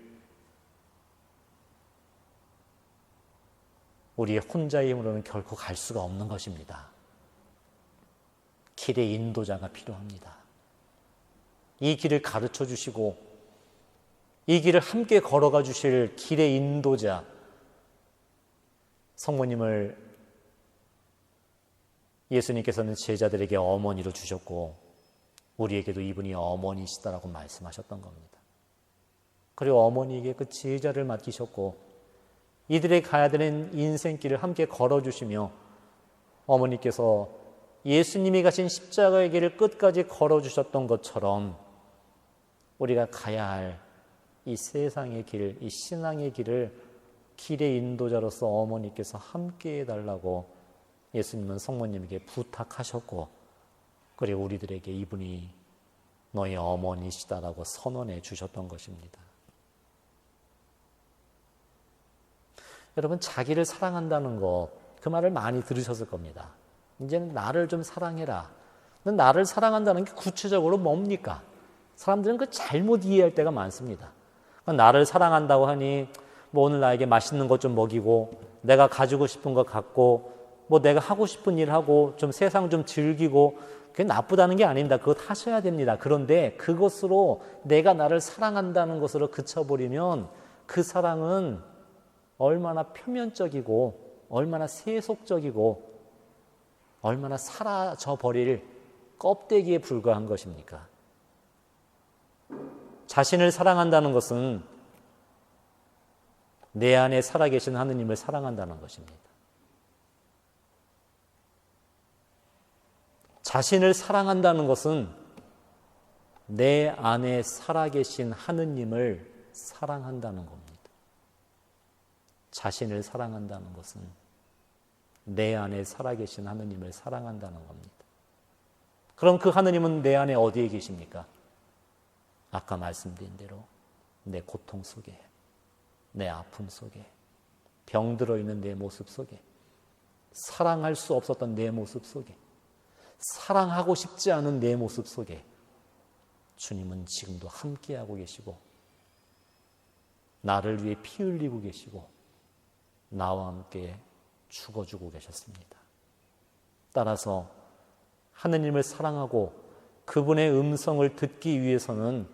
우리의 혼자의 힘으로는 결코 갈 수가 없는 것입니다. 길의 인도자가 필요합니다. 이 길을 가르쳐 주시고 이 길을 함께 걸어가 주실 길의 인도자, 성모님을 예수님께서는 제자들에게 어머니로 주셨고 우리에게도 이분이 어머니시다라고 말씀하셨던 겁니다. 그리고 어머니에게 그 제자를 맡기셨고 이들의 가야 되는 인생길을 함께 걸어주시며 어머니께서 예수님이 가신 십자가의 길을 끝까지 걸어주셨던 것처럼 우리가 가야 할 이 세상의 길, 이 신앙의 길을 길의 인도자로서 어머니께서 함께 해달라고 예수님은 성모님에게 부탁하셨고 그리고 우리들에게 이분이 너의 어머니시다라고 선언해 주셨던 것입니다. 여러분, 자기를 사랑한다는 것, 그 말을 많이 들으셨을 겁니다. 이제는 나를 좀 사랑해라. 나를 사랑한다는 게 구체적으로 뭡니까? 사람들은 그 잘못 이해할 때가 많습니다. 나를 사랑한다고 하니 뭐 오늘 나에게 맛있는 것 좀 먹이고 내가 가지고 싶은 거 갖고 뭐 내가 하고 싶은 일 하고 좀 세상 좀 즐기고 그게 나쁘다는 게 아닙니다. 그것 하셔야 됩니다. 그런데 그것으로 내가 나를 사랑한다는 것으로 그쳐버리면 그 사랑은 얼마나 표면적이고 얼마나 세속적이고 얼마나 사라져버릴 껍데기에 불과한 것입니까? 자신을 사랑한다는 것은 내 안에 살아계신 하느님을 사랑한다는 것입니다. 자신을 사랑한다는 것은 내 안에 살아계신 하느님을 사랑한다는 겁니다. 자신을 사랑한다는 것은 내 안에 살아계신 하느님을 사랑한다는 겁니다. 그럼 그 하느님은 내 안에 어디에 계십니까? 아까 말씀드린 대로 내 고통 속에, 내 아픔 속에, 병들어 있는 내 모습 속에, 사랑할 수 없었던 내 모습 속에, 사랑하고 싶지 않은 내 모습 속에 주님은 지금도 함께하고 계시고 나를 위해 피 흘리고 계시고 나와 함께 죽어주고 계셨습니다. 따라서 하느님을 사랑하고 그분의 음성을 듣기 위해서는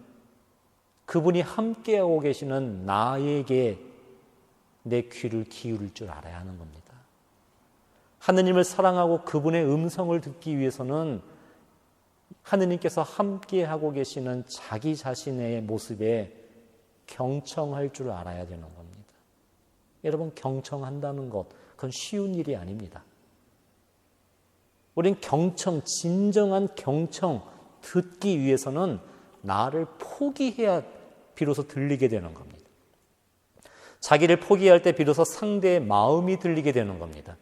그분이 함께하고 계시는 나에게 내 귀를 기울일 줄 알아야 하는 겁니다. 하느님을 사랑하고 그분의 음성을 듣기 위해서는 하느님께서 함께하고 계시는 자기 자신의 모습에 경청할 줄 알아야 되는 겁니다. 여러분, 경청한다는 것, 그건 쉬운 일이 아닙니다. 우린 경청, 진정한 경청 듣기 위해서는 나를 포기해야 비로소 들리게 되는 겁니다. 자기를 포기할 때 비로소 상대의 마음이 들리게 되는 겁니다.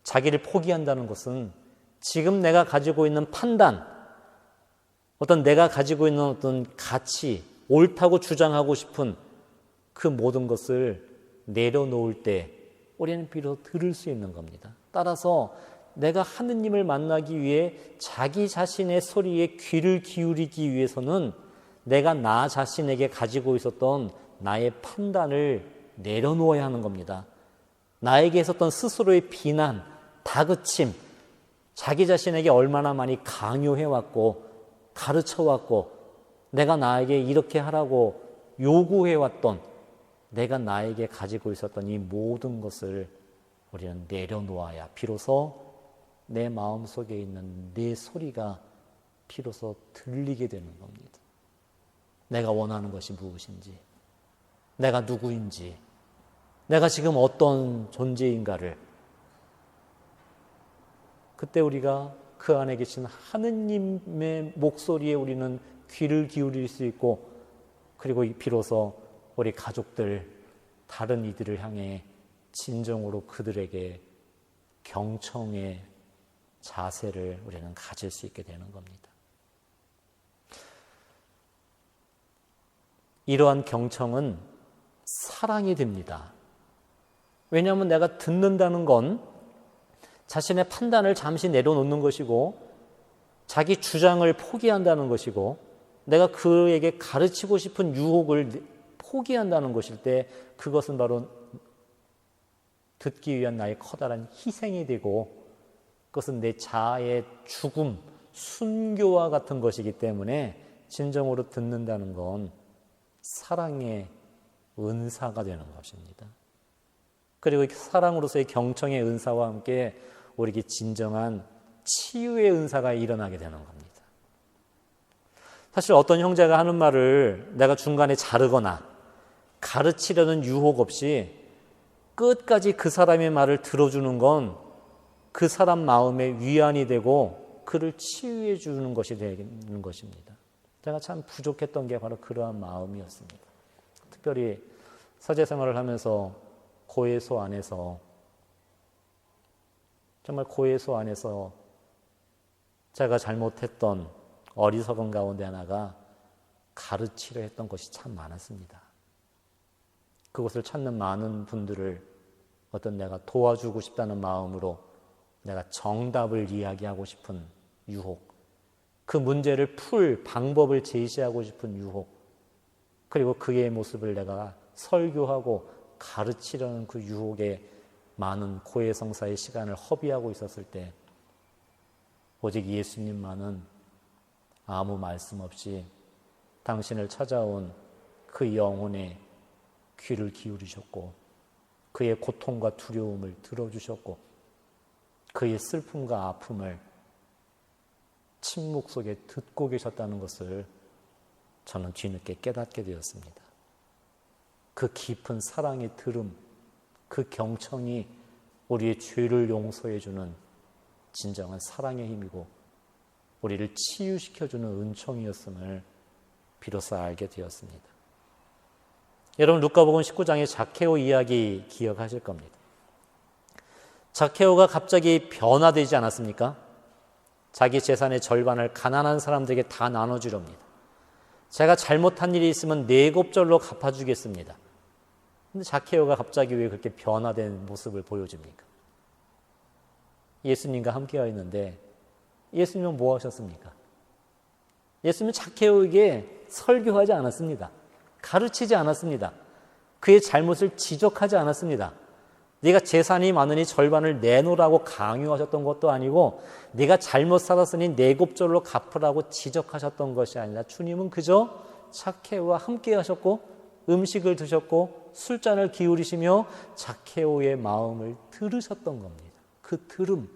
자기를 포기한다는 것은 지금 내가 가지고 있는 판단, 어떤 내가 가지고 있는 어떤 가치, 옳다고 주장하고 싶은 그 모든 것을 내려놓을 때 우리는 비로소 들을 수 있는 겁니다. 따라서 내가 하느님을 만나기 위해 자기 자신의 소리에 귀를 기울이기 위해서는 내가 나 자신에게 가지고 있었던 나의 판단을 내려놓아야 하는 겁니다. 나에게 있었던 스스로의 비난, 다그침, 자기 자신에게 얼마나 많이 강요해왔고 가르쳐왔고 내가 나에게 이렇게 하라고 요구해왔던 내가 나에게 가지고 있었던 이 모든 것을 우리는 내려놓아야 비로소 내 마음속에 있는 내 소리가 비로소 들리게 되는 겁니다. 내가 원하는 것이 무엇인지, 내가 누구인지, 내가 지금 어떤 존재인가를 그때 우리가 그 안에 계신 하느님의 목소리에 우리는 귀를 기울일 수 있고 그리고 비로소 우리 가족들, 다른 이들을 향해 진정으로 그들에게 경청의 자세를 우리는 가질 수 있게 되는 겁니다. 이러한 경청은 사랑이 됩니다. 왜냐하면 내가 듣는다는 건 자신의 판단을 잠시 내려놓는 것이고 자기 주장을 포기한다는 것이고 내가 그에게 가르치고 싶은 유혹을 포기한다는 것일 때 그것은 바로 듣기 위한 나의 커다란 희생이 되고 그것은 내 자아의 죽음, 순교와 같은 것이기 때문에 진정으로 듣는다는 건 사랑의 은사가 되는 것입니다. 그리고 사랑으로서의 경청의 은사와 함께 우리에게 진정한 치유의 은사가 일어나게 되는 겁니다. 사실 어떤 형제가 하는 말을 내가 중간에 자르거나 가르치려는 유혹 없이 끝까지 그 사람의 말을 들어주는 건 그 사람 마음에 위안이 되고 그를 치유해 주는 것이 되는 것입니다. 제가 참 부족했던 게 바로 그러한 마음이었습니다. 특별히 사제 생활을 하면서 고해소 안에서 정말 고해소 안에서 제가 잘못했던 어리석은 가운데 하나가 가르치려 했던 것이 참 많았습니다. 그것을 찾는 많은 분들을 어떤 내가 도와주고 싶다는 마음으로 내가 정답을 이야기하고 싶은 유혹, 그 문제를 풀 방법을 제시하고 싶은 유혹, 그리고 그의 모습을 내가 설교하고 가르치려는 그 유혹에 많은 고해성사의 시간을 허비하고 있었을 때 오직 예수님만은 아무 말씀 없이 당신을 찾아온 그 영혼에 귀를 기울이셨고 그의 고통과 두려움을 들어주셨고 그의 슬픔과 아픔을 침묵 속에 듣고 계셨다는 것을 저는 뒤늦게 깨닫게 되었습니다. 그 깊은 사랑의 들음, 그 경청이 우리의 죄를 용서해 주는 진정한 사랑의 힘이고 우리를 치유시켜주는 은총이었음을 비로소 알게 되었습니다. 여러분, 루카복음 19장의 자케오 이야기 기억하실 겁니다. 자케오가 갑자기 변화되지 않았습니까? 자기 재산의 절반을 가난한 사람들에게 다 나눠주렵니다. 제가 잘못한 일이 있으면 4곱절로 갚아주겠습니다. 근데 자케오가 갑자기 왜 그렇게 변화된 모습을 보여줍니까? 예수님과 함께하 있는데 예수님은 뭐 하셨습니까? 예수님은 자케오에게 설교하지 않았습니다. 가르치지 않았습니다. 그의 잘못을 지적하지 않았습니다. 네가 재산이 많으니 절반을 내놓으라고 강요하셨던 것도 아니고 네가 잘못 살았으니 4곱절로 갚으라고 지적하셨던 것이 아니라 주님은 그저 자케오와 함께 하셨고 음식을 드셨고 술잔을 기울이시며 자케오의 마음을 들으셨던 겁니다. 그 들음,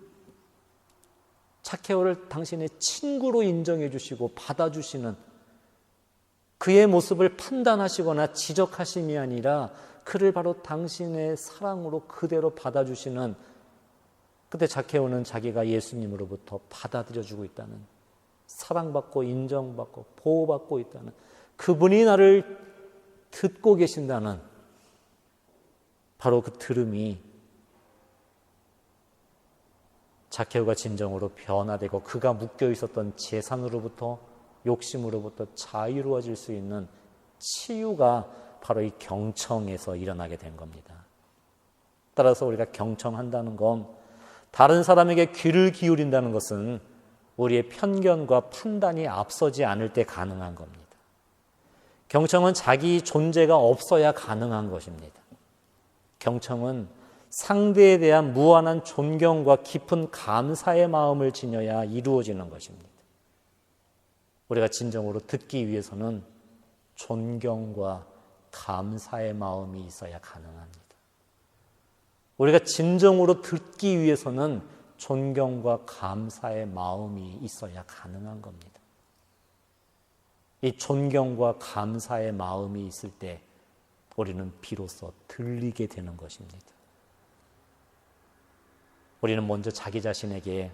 자케오를 당신의 친구로 인정해 주시고 받아주시는 그의 모습을 판단하시거나 지적하심이 아니라 그를 바로 당신의 사랑으로 그대로 받아주시는, 그때 자케오는 자기가 예수님으로부터 받아들여주고 있다는, 사랑받고 인정받고 보호받고 있다는, 그분이 나를 듣고 계신다는 바로 그 들음이 자케오가 진정으로 변화되고 그가 묶여 있었던 재산으로부터 욕심으로부터 자유로워질 수 있는 치유가 바로 이 경청에서 일어나게 된 겁니다. 따라서 우리가 경청한다는 건, 다른 사람에게 귀를 기울인다는 것은 우리의 편견과 판단이 앞서지 않을 때 가능한 겁니다. 경청은 자기 존재가 없어야 가능한 것입니다. 경청은 상대에 대한 무한한 존경과 깊은 감사의 마음을 지녀야 이루어지는 것입니다. 우리가 진정으로 듣기 위해서는 존경과 감사의 마음이 있어야 가능합니다. 우리가 진정으로 듣기 위해서는 존경과 감사의 마음이 있어야 가능한 겁니다. 이 존경과 감사의 마음이 있을 때 우리는 비로소 들리게 되는 것입니다. 우리는 먼저 자기 자신에게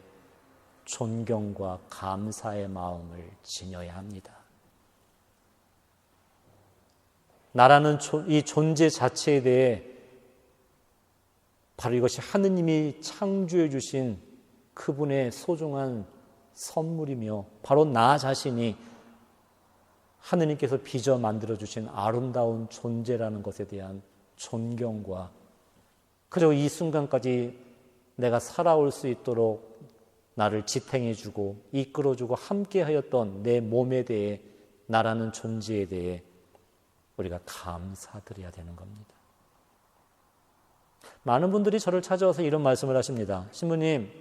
존경과 감사의 마음을 지녀야 합니다. 나라는 이 존재 자체에 대해 바로 이것이 하느님이 창조해 주신 그분의 소중한 선물이며 바로 나 자신이 하느님께서 빚어 만들어 주신 아름다운 존재라는 것에 대한 존경과, 그리고 이 순간까지 내가 살아올 수 있도록 나를 지탱해 주고 이끌어 주고 함께 하였던 내 몸에 대해, 나라는 존재에 대해 우리가 감사드려야 되는 겁니다. 많은 분들이 저를 찾아와서 이런 말씀을 하십니다. 신부님,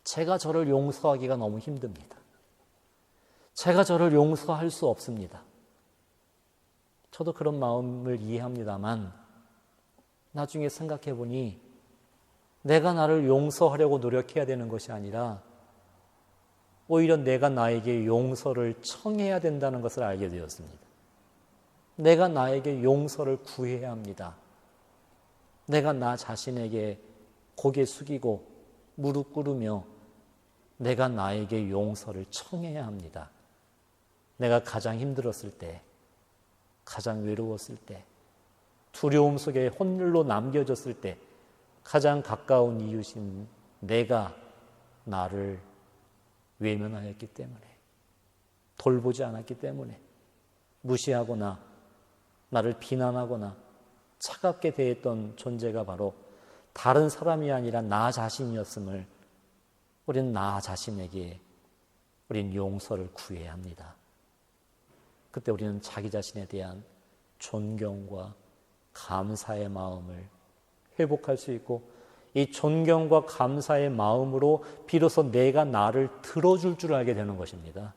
제가 저를 용서하기가 너무 힘듭니다. 제가 저를 용서할 수 없습니다. 저도 그런 마음을 이해합니다만 나중에 생각해 보니 내가 나를 용서하려고 노력해야 되는 것이 아니라 오히려 내가 나에게 용서를 청해야 된다는 것을 알게 되었습니다. 내가 나에게 용서를 구해야 합니다. 내가 나 자신에게 고개 숙이고 무릎 꿇으며 내가 나에게 용서를 청해야 합니다. 내가 가장 힘들었을 때, 가장 외로웠을 때, 두려움 속에 홀로 남겨졌을 때 가장 가까운 이웃인 내가 나를 외면하였기 때문에, 돌보지 않았기 때문에, 무시하거나 나를 비난하거나 차갑게 대했던 존재가 바로 다른 사람이 아니라 나 자신이었음을, 우리는 나 자신에게 우리는 용서를 구해야 합니다. 그때 우리는 자기 자신에 대한 존경과 감사의 마음을 회복할 수 있고, 이 존경과 감사의 마음으로 비로소 내가 나를 들어줄 줄 알게 되는 것입니다.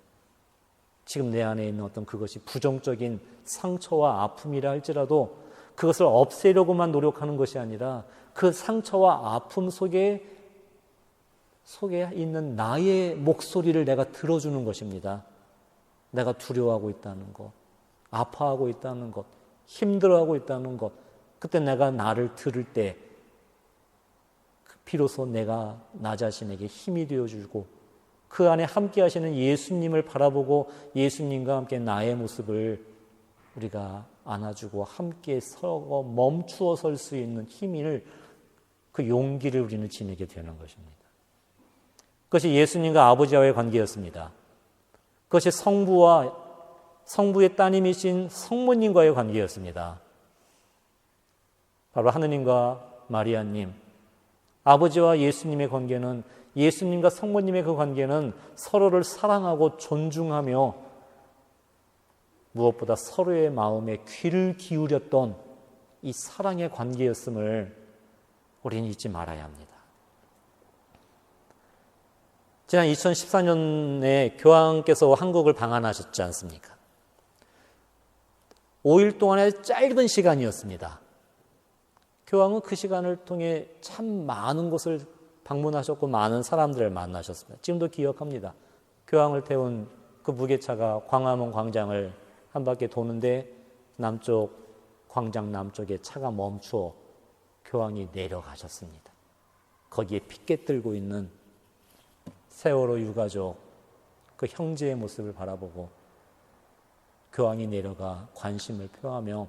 지금 내 안에 있는 어떤 그것이 부정적인 상처와 아픔이라 할지라도 그것을 없애려고만 노력하는 것이 아니라 그 상처와 아픔 속에 있는 나의 목소리를 내가 들어주는 것입니다. 내가 두려워하고 있다는 것, 아파하고 있다는 것, 힘들어하고 있다는 것, 그때 내가 나를 들을 때 비로소 내가 나 자신에게 힘이 되어주고 그 안에 함께 하시는 예수님을 바라보고 예수님과 함께 나의 모습을 우리가 안아주고 함께 서고 멈추어 설 수 있는 힘을, 그 용기를 우리는 지니게 되는 것입니다. 그것이 예수님과 아버지와의 관계였습니다. 그것이 성부의 따님이신 성모님과의 관계였습니다. 바로 하느님과 마리아님, 아버지와 예수님의 관계는, 예수님과 성모님의 그 관계는 서로를 사랑하고 존중하며 무엇보다 서로의 마음에 귀를 기울였던 이 사랑의 관계였음을 우리는 잊지 말아야 합니다. 지난 2014년에 교황께서 한국을 방한하셨지 않습니까? 5일 동안의 짧은 시간이었습니다. 교황은 그 시간을 통해 참 많은 곳을 방문하셨고 많은 사람들을 만나셨습니다. 지금도 기억합니다. 교황을 태운 그 무게차가 광화문 광장을 한 바퀴 도는데 광장 남쪽에 차가 멈추어 교황이 내려가셨습니다. 거기에 피켓 들고 있는 세월호 유가족 그 형제의 모습을 바라보고 교황이 내려가 관심을 표하며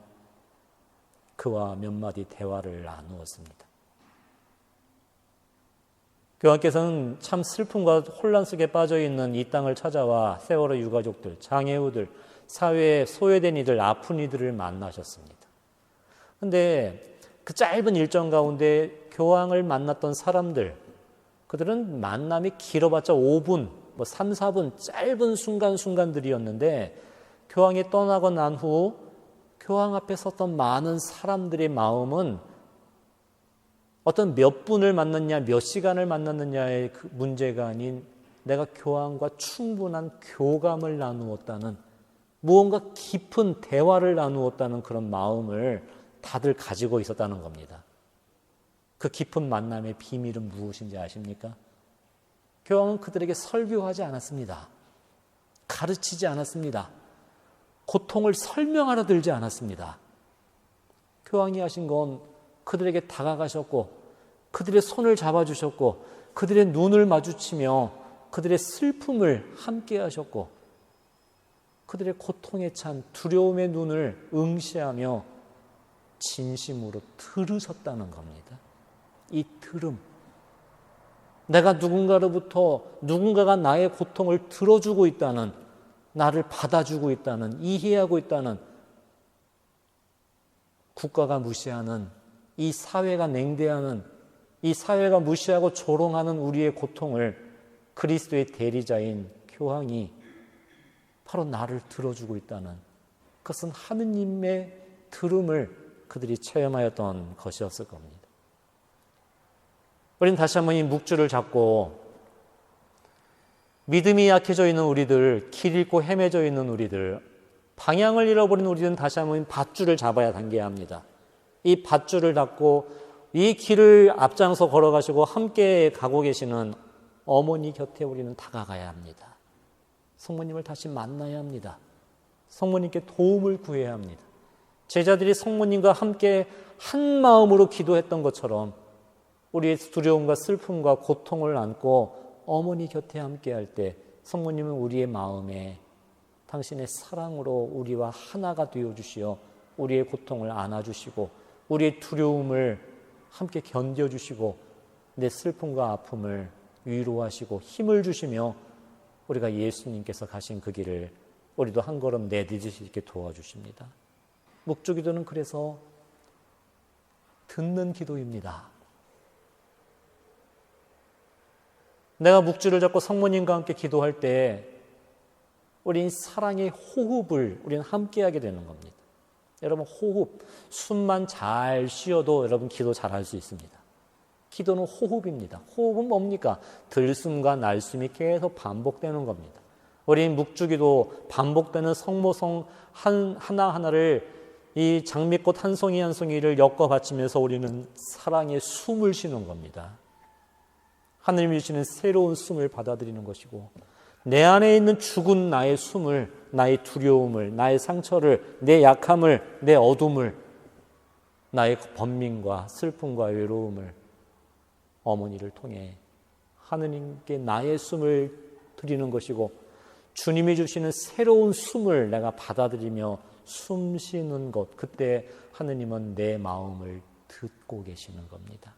그와 몇 마디 대화를 나누었습니다. 교황께서는 참 슬픔과 혼란 속에 빠져있는 이 땅을 찾아와 세월호 유가족들, 장애우들, 사회에 소외된 이들, 아픈 이들을 만나셨습니다. 그런데 그 짧은 일정 가운데 교황을 만났던 사람들, 그들은 만남이 길어봤자 5분, 3, 4분 짧은 순간들이었는데 교황이 떠나고 난 후 교황 앞에 섰던 많은 사람들의 마음은 어떤 몇 분을 만났냐, 몇 시간을 만났느냐의 그 문제가 아닌 내가 교황과 충분한 교감을 나누었다는, 무언가 깊은 대화를 나누었다는 그런 마음을 다들 가지고 있었다는 겁니다. 그 깊은 만남의 비밀은 무엇인지 아십니까? 교황은 그들에게 설교하지 않았습니다. 가르치지 않았습니다. 고통을 설명하러 들지 않았습니다. 교황이 하신 건 그들에게 다가가셨고 그들의 손을 잡아주셨고 그들의 눈을 마주치며 그들의 슬픔을 함께 하셨고 그들의 고통에 찬 두려움의 눈을 응시하며 진심으로 들으셨다는 겁니다. 이 들음, 내가 누군가가 나의 고통을 들어주고 있다는, 나를 받아주고 있다는, 이해하고 있다는, 국가가 무시하는, 이 사회가 냉대하는, 이 사회가 무시하고 조롱하는 우리의 고통을 그리스도의 대리자인 교황이 바로 나를 들어주고 있다는, 그것은 하느님의 들음을 그들이 체험하였던 것이었을 겁니다. 우리는 다시 한번 이 묵주를 잡고 믿음이 약해져 있는 우리들, 길 잃고 헤매져 있는 우리들, 방향을 잃어버린 우리들은 다시 한번 밧줄을 잡아야 당겨야 합니다. 이 밧줄을 잡고 이 길을 앞장서 걸어가시고 함께 가고 계시는 어머니 곁에 우리는 다가가야 합니다. 성모님을 다시 만나야 합니다. 성모님께 도움을 구해야 합니다. 제자들이 성모님과 함께 한 마음으로 기도했던 것처럼 우리의 두려움과 슬픔과 고통을 안고 어머니 곁에 함께 할 때 성모님은 우리의 마음에 당신의 사랑으로 우리와 하나가 되어주시어 우리의 고통을 안아주시고 우리의 두려움을 함께 견뎌주시고 내 슬픔과 아픔을 위로하시고 힘을 주시며 우리가 예수님께서 가신 그 길을 우리도 한 걸음 내딛을 수 있게 도와주십니다. 묵주기도는 그래서 듣는 기도입니다. 내가 묵주를 잡고 성모님과 함께 기도할 때 우린 사랑의 호흡을 우리는 함께하게 되는 겁니다. 여러분, 호흡, 숨만 잘 쉬어도 여러분 기도 잘할 수 있습니다. 기도는 호흡입니다. 호흡은 뭡니까? 들숨과 날숨이 계속 반복되는 겁니다. 우리 묵주기도 반복되는 성모성 하나하나를 이 장미꽃 한 송이 한 송이를 엮어 바치면서 우리는 사랑의 숨을 쉬는 겁니다. 하느님이 주시는 새로운 숨을 받아들이는 것이고 내 안에 있는 죽은 나의 숨을, 나의 두려움을, 나의 상처를, 내 약함을, 내 어둠을, 나의 번민과 슬픔과 외로움을 어머니를 통해 하느님께 나의 숨을 드리는 것이고 주님이 주시는 새로운 숨을 내가 받아들이며 숨 쉬는 것, 그때 하느님은 내 마음을 듣고 계시는 겁니다.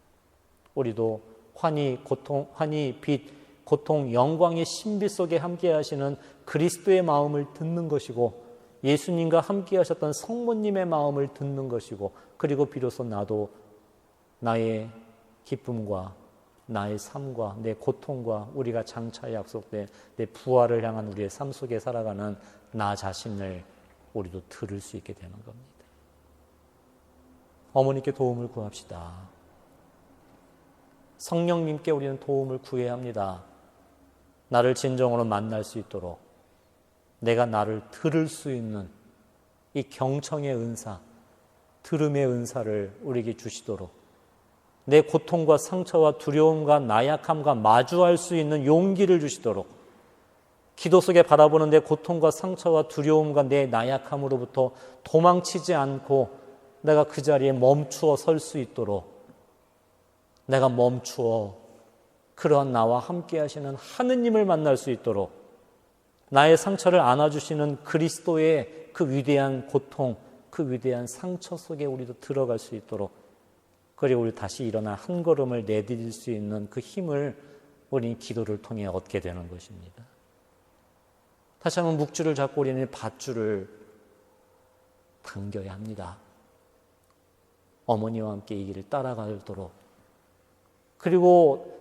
우리도 환희, 고통, 환희, 빛, 고통, 영광의 신비 속에 함께 하시는 그리스도의 마음을 듣는 것이고 예수님과 함께 하셨던 성모님의 마음을 듣는 것이고 그리고 비로소 나도 나의 기쁨과 나의 삶과 내 고통과 우리가 장차 약속된 내 부활을 향한 우리의 삶 속에 살아가는 나 자신을 우리도 들을 수 있게 되는 겁니다. 어머니께 도움을 구합시다. 성령님께 우리는 도움을 구해야 합니다. 나를 진정으로 만날 수 있도록 내가 나를 들을 수 있는 이 경청의 은사, 들음의 은사를 우리에게 주시도록 내 고통과 상처와 두려움과 나약함과 마주할 수 있는 용기를 주시도록 기도 속에 바라보는 내 고통과 상처와 두려움과 내 나약함으로부터 도망치지 않고 내가 그 자리에 멈추어 설 수 있도록 내가 멈추어 그러한 나와 함께 하시는 하느님을 만날 수 있도록 나의 상처를 안아주시는 그리스도의 그 위대한 고통, 그 위대한 상처 속에 우리도 들어갈 수 있도록 그리고 우리 다시 일어나 한 걸음을 내디딜 수 있는 그 힘을 우리는 기도를 통해 얻게 되는 것입니다. 다시 한번 묵주를 잡고 우리는 밧줄을 당겨야 합니다. 어머니와 함께 이 길을 따라가도록 그리고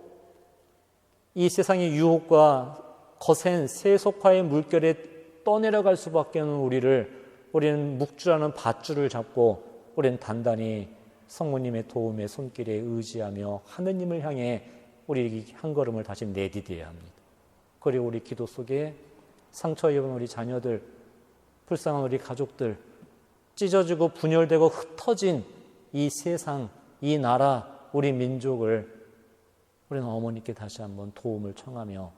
이 세상의 유혹과 거센 세속화의 물결에 떠내려갈 수밖에 없는 우리는 묵주라는 밧줄을 잡고 우리는 단단히 성모님의 도움의 손길에 의지하며 하느님을 향해 우리 한 걸음을 다시 내디뎌야 합니다. 그리고 우리 기도 속에 상처 입은 우리 자녀들, 불쌍한 우리 가족들, 찢어지고 분열되고 흩어진 이 세상, 이 나라, 우리 민족을 우리는 어머니께 다시 한번 도움을 청하며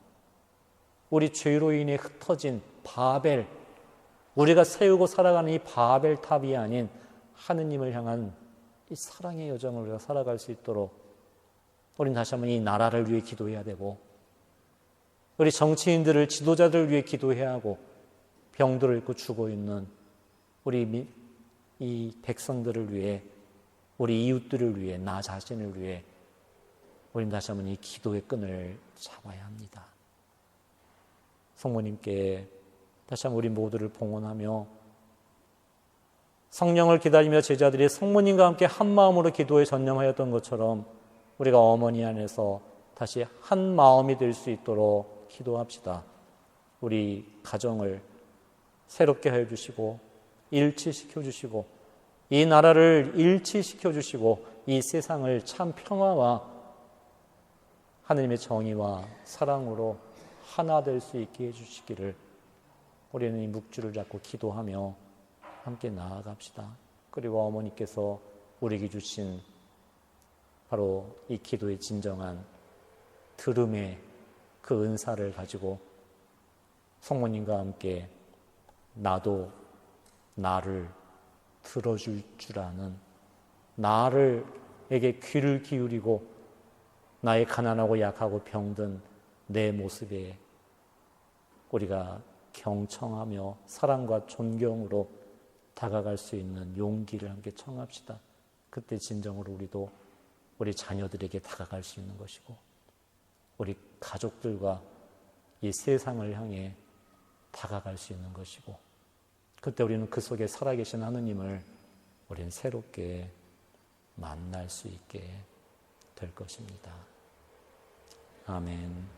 우리 죄로 인해 흩어진 바벨, 우리가 세우고 살아가는 이 바벨 탑이 아닌 하느님을 향한 이 사랑의 여정을 우리가 살아갈 수 있도록 우리는 다시 한번 이 나라를 위해 기도해야 되고 우리 정치인들을, 지도자들을 위해 기도해야 하고 병들어 있고 죽어 있는 우리 이 백성들을 위해 우리 이웃들을 위해 나 자신을 위해 우리는 다시 한번 이 기도의 끈을 잡아야 합니다. 성모님께 다시 한번 우리 모두를 봉헌하며 성령을 기다리며 제자들이 성모님과 함께 한 마음으로 기도에 전념하였던 것처럼 우리가 어머니 안에서 다시 한 마음이 될 수 있도록 기도합시다. 우리 가정을 새롭게 해주시고 일치시켜 주시고 이 나라를 일치시켜 주시고 이 세상을 참 평화와 하느님의 정의와 사랑으로 하나 될 수 있게 해주시기를 우리는 이 묵주를 잡고 기도하며 함께 나아갑시다. 그리고 어머니께서 우리에게 주신 바로 이 기도의 진정한 들음의 그 은사를 가지고 성모님과 함께 나도 나를 들어줄 줄 아는 나를에게 귀를 기울이고 나의 가난하고 약하고 병든 내 모습에 우리가 경청하며 사랑과 존경으로 다가갈 수 있는 용기를 함께 청합시다. 그때 진정으로 우리도 우리 자녀들에게 다가갈 수 있는 것이고 우리 가족들과 이 세상을 향해 다가갈 수 있는 것이고 그때 우리는 그 속에 살아계신 하느님을 우리는 새롭게 만날 수 있게 될 것입니다. 아멘.